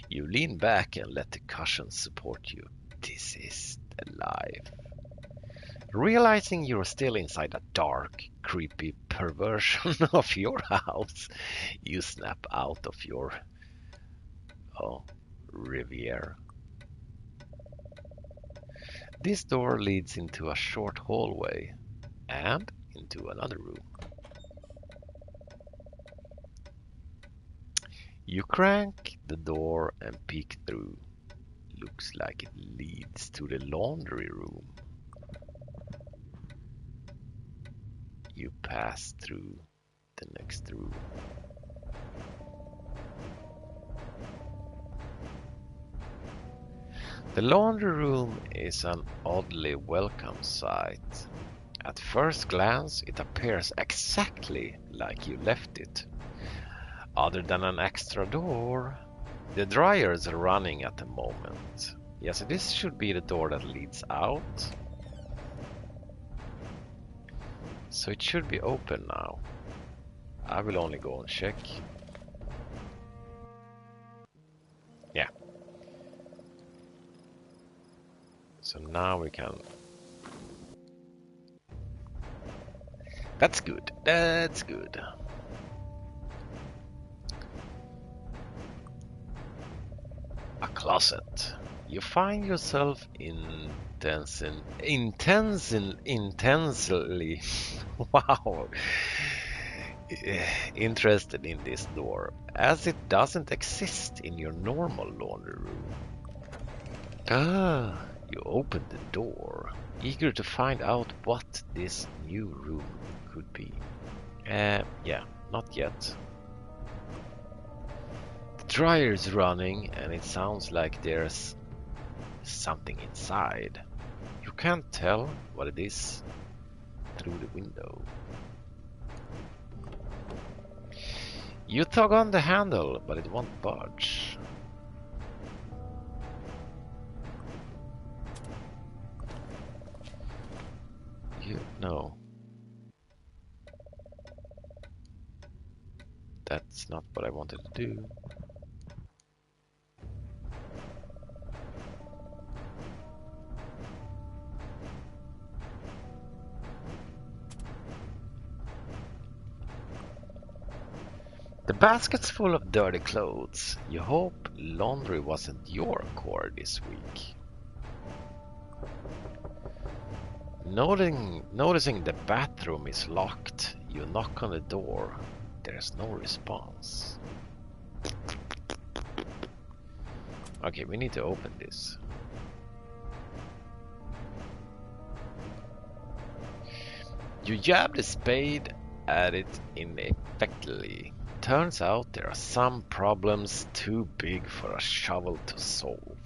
you lean back and let the cushion support you. This is the life. Realizing you're still inside a dark, creepy perversion of your house, you snap out of your Riviera. This door leads into a short hallway and into another room. You crank the door and peek through. Looks like it leads to the laundry room. You pass through the next room. The laundry room is an oddly welcome sight. At first glance, it appears exactly like you left it. Other than an extra door, the dryer is running at the moment. Yes, this should be the door that leads out. So it should be open now. I will only go and check. Yeah. So now we can... That's good. That's good. A closet. You find yourself intensely wow, interested in this door, as it doesn't exist in your normal laundry room. Ah, you open the door, eager to find out what this new room could be. Yeah, not yet. The dryer's running and it sounds like there's something inside. You can't tell what it is through the window. You tug on the handle, but it won't budge. No. That's not what I wanted to do. The basket's full of dirty clothes. You hope laundry wasn't your core this week. Noticing the bathroom is locked, you knock on the door. There's no response. Okay, we need to open this. You jab the spade at it ineffectually. Turns out there are some problems too big for a shovel to solve.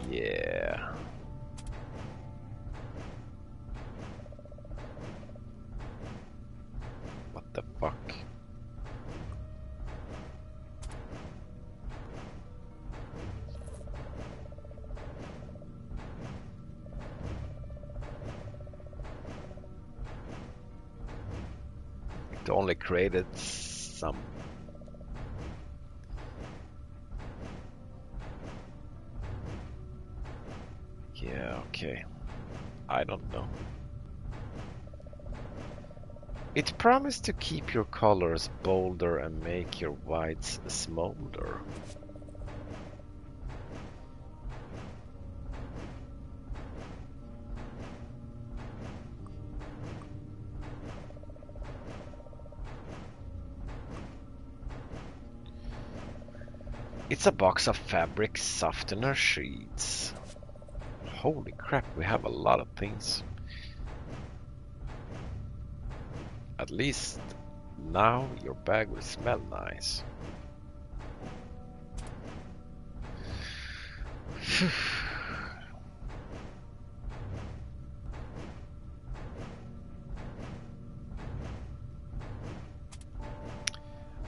Yeah. What the fuck? It only created some. Yeah, okay. I don't know. It promised to keep your colors bolder and make your whites smolder. It's a box of fabric softener sheets. Holy crap, we have a lot of things. At least now your bag will smell nice.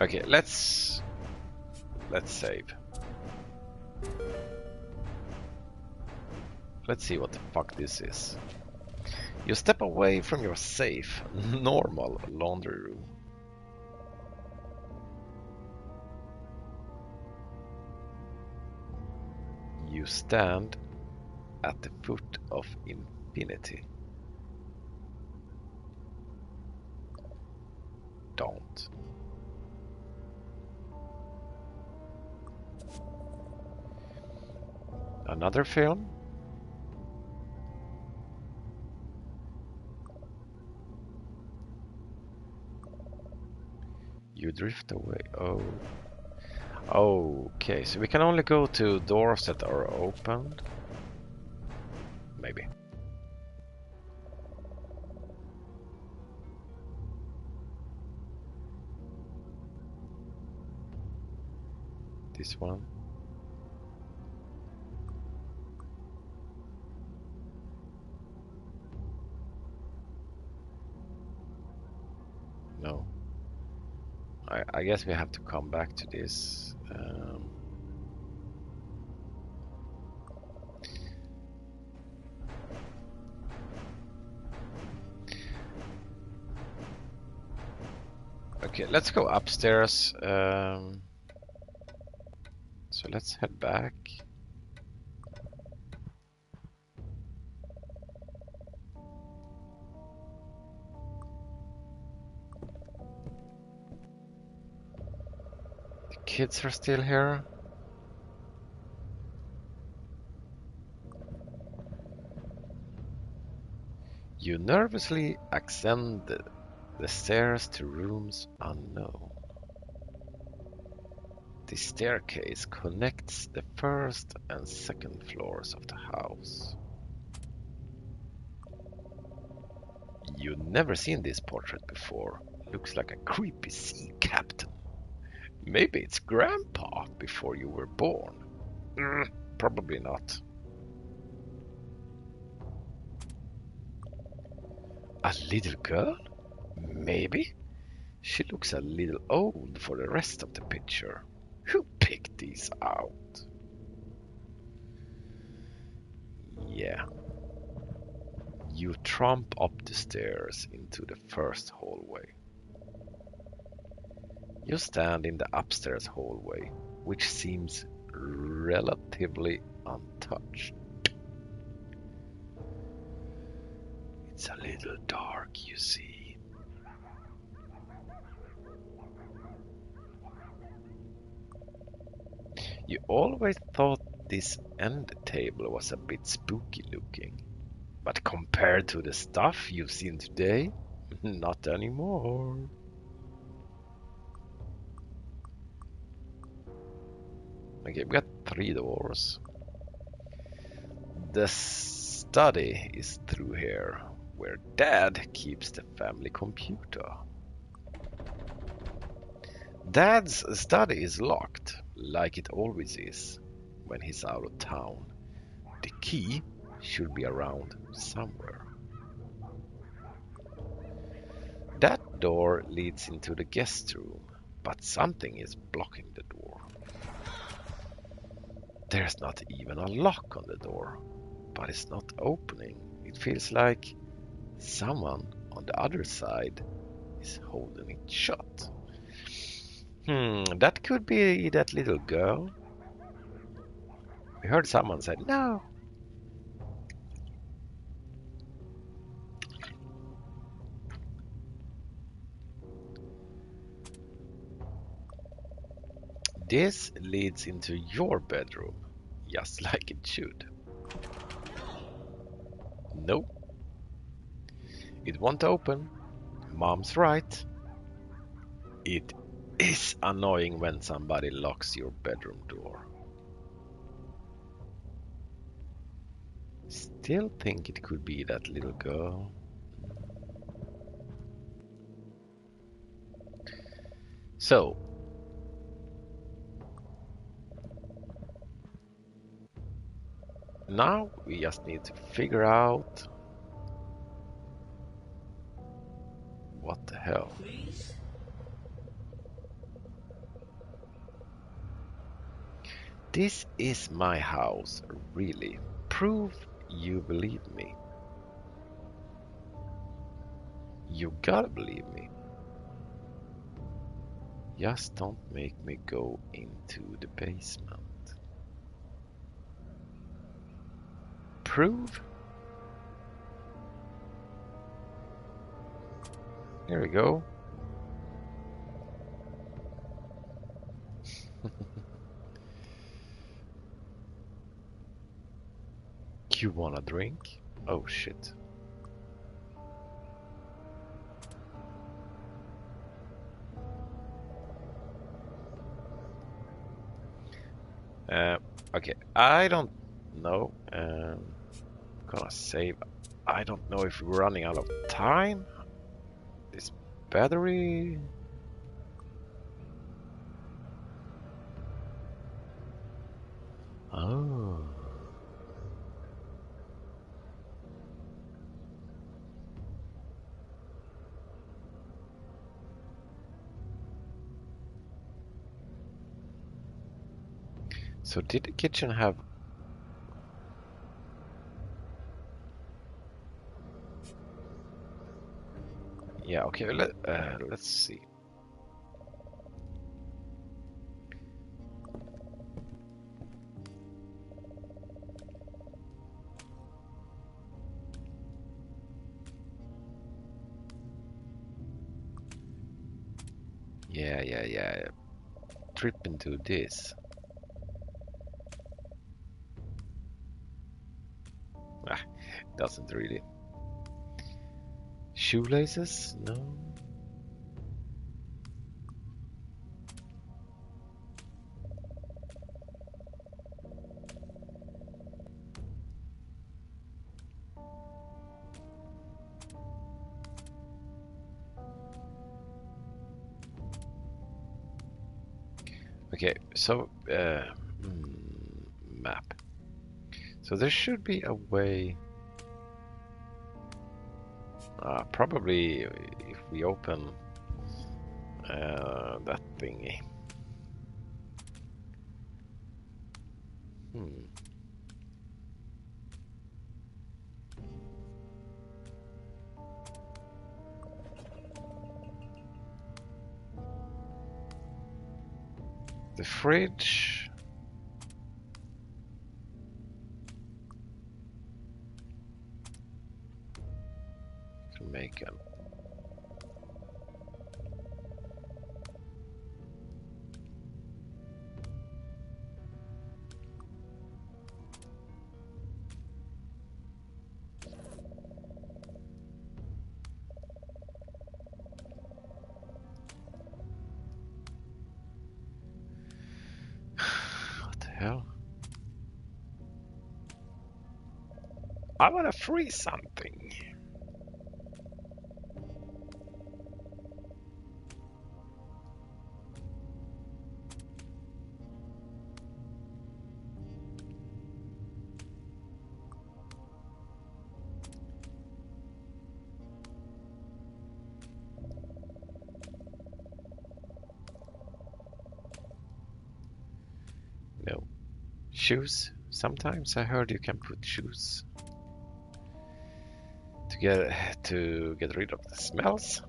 Okay, let's save. Let's see what the fuck this is. You step away from your safe, normal laundry room. You stand at the foot of infinity. Don't. Another film? You drift away. Oh. Okay, so we can only go to doors that are opened. Maybe. This one. No. I guess we have to come back to this. Okay, let's go upstairs. So let's head back. The kids are still here. You nervously ascend the stairs to rooms unknown. The staircase connects the first and second floors of the house. You've never seen this portrait before. Looks like a creepy sea captain. Maybe it's Grandpa before you were born. Probably not. A little girl? Maybe. She looks a little old for the rest of the picture. Who picked these out? Yeah. You tromp up the stairs into the first hallway. You stand in the upstairs hallway, which seems relatively untouched. It's a little dark, you see. You always thought this end table was a bit spooky looking, but compared to the stuff you've seen today, not anymore. Okay, we got 3 doors. The study is through here, where Dad keeps the family computer. Dad's study is locked, like it always is when he's out of town. The key should be around somewhere. That door leads into the guest room, but something is blocking the door. There's not even a lock on the door, but it's not opening. It feels like someone on the other side is holding it shut. That could be that little girl. We heard someone say, no. This leads into your bedroom, just like it should. Nope, it won't open. Mom's right. It is annoying when somebody locks your bedroom door. Still think it could be that little girl. So, now we just need to figure out what the hell. Please? This is my house, really. Prove you believe me. You gotta believe me. Just don't make me go into the basement. Prove? Here we go. You wanna drink? Oh shit. Okay, I don't know. Gonna save. I don't know if we're running out of time. This battery. Oh. So did the kitchen have... Yeah, okay, let's see. Yeah. Trip into this. Ah, doesn't really. Shoelaces? No. Okay, so map. So there should be a way. Probably if we open that thingy. The fridge. Can make an... What the hell? I wanna freeze something. No. Shoes. Sometimes I heard you can put shoes to get rid of the smells.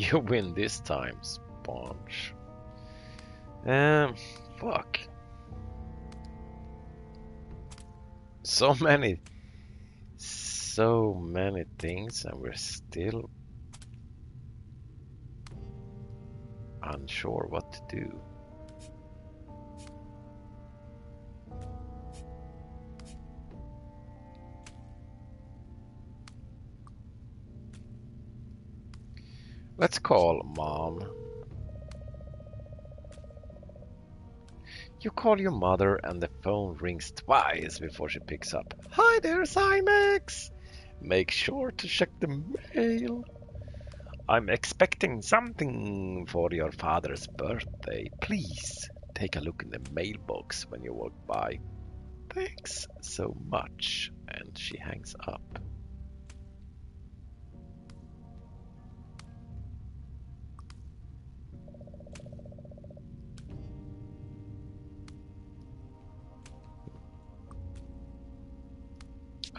You win this time, Sponge. Fuck. So many things, and we're still unsure what to do. Let's call Mom. You call your mother and the phone rings twice before she picks up. Hi there, Cymex! Make sure to check the mail. I'm expecting something for your father's birthday. Please take a look in the mailbox when you walk by. Thanks so much. And she hangs up.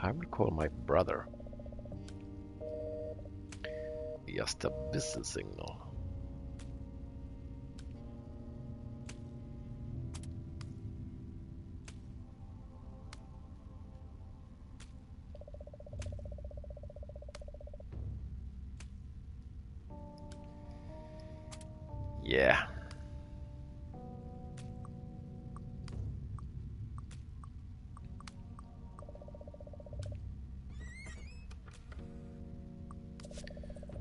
I will call my brother. Just a busy signal. Yeah.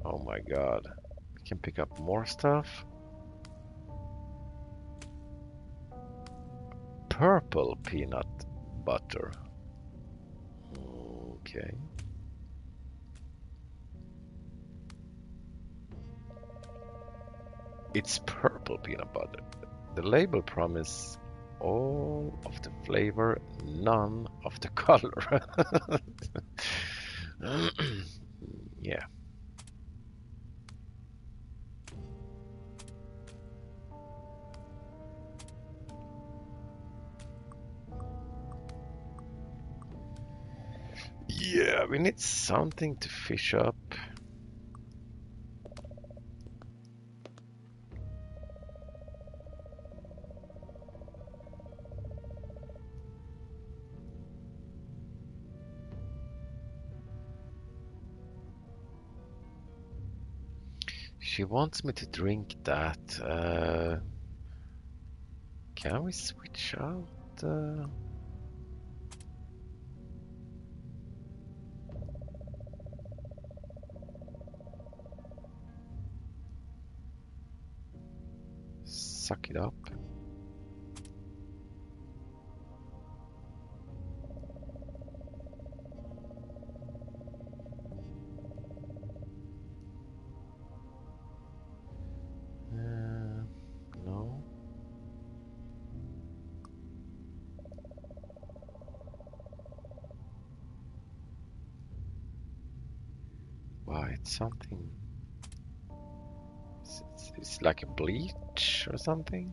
Oh my god. We can pick up more stuff. Purple peanut butter. Okay. It's purple peanut butter. The label promises all of the flavor, none of the color. Yeah. Yeah, we need something to fish up. She wants me to drink that. Can we switch out? Suck it up. No. Why, it's something. It's like a bleach or something.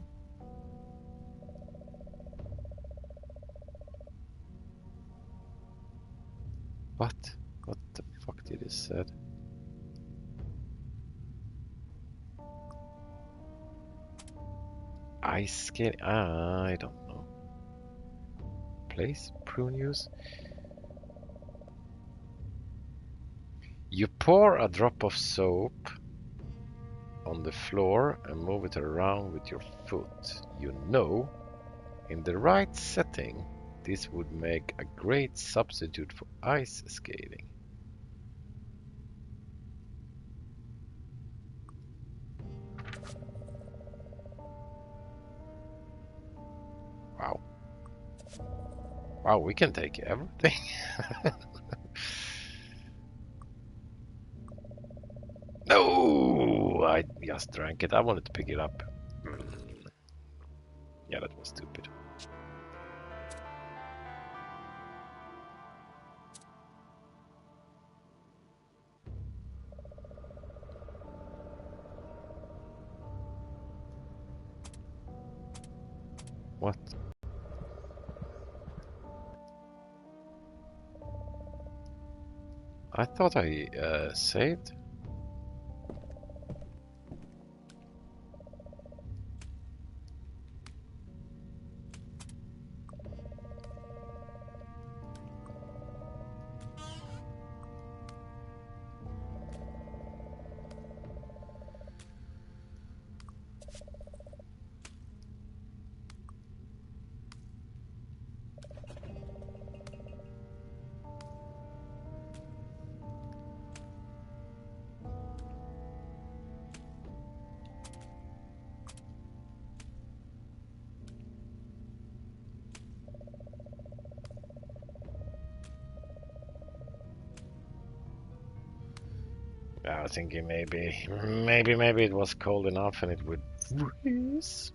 What? What the fuck did it said? Ice skating? I don't know. Place prune juice. You pour a drop of soap on the floor and move it around with your foot. You know, in the right setting, this would make a great substitute for ice skating. Wow. Wow, we can take everything. No! I just drank it. I wanted to pick it up. Yeah, that was stupid. What? I thought I saved. was thinking maybe it was cold enough and it would freeze.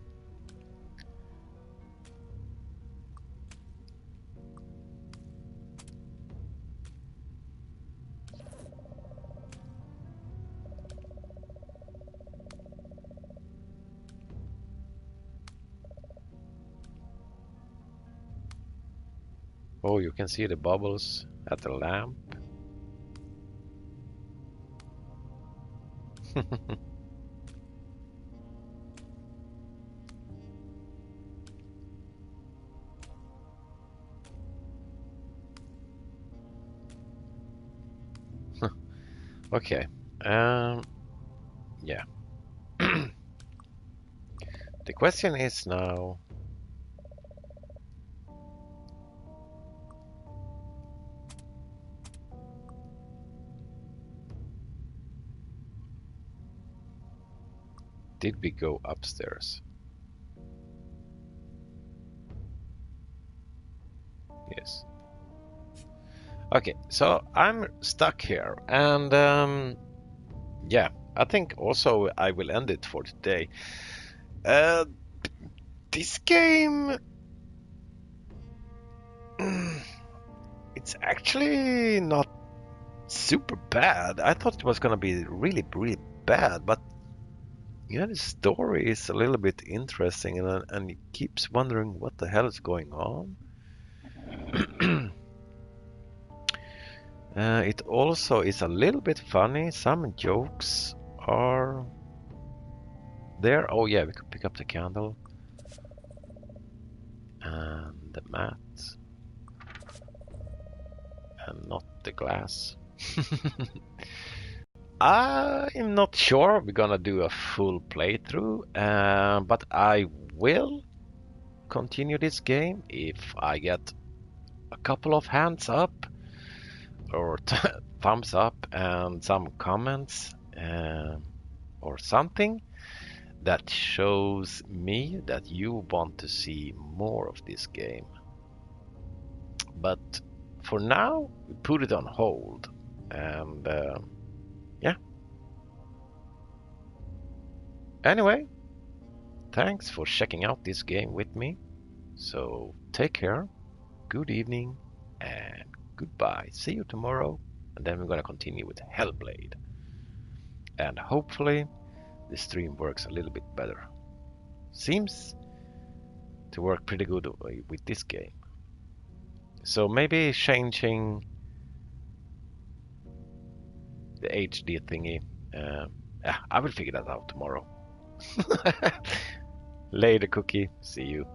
Oh, you can see the bubbles at the lamp. Okay. Yeah. The question is now, did we go upstairs? Yes. Okay, so I'm stuck here, and yeah, I think also I will end it for today. Uh, this game, it's actually not super bad. I thought it was gonna be really, really bad, but the story is a little bit interesting, and it keeps wondering what the hell is going on. It also is a little bit funny. Some jokes are there. Oh yeah, we could pick up the candle and the mat and not the glass. I'm not sure we're gonna do a full playthrough, but I will continue this game if I get a couple of hands up or thumbs up and some comments or something that shows me that you want to see more of this game. But for now, we put it on hold, and yeah. Anyway, thanks for checking out this game with me. So take care, good evening, and goodbye. See you tomorrow, and then we're gonna continue with Hellblade. And hopefully the stream works a little bit better. Seems to work pretty good with this game. So maybe changing the HD thingy. Yeah, I will figure that out tomorrow. Later, Cookie. See you.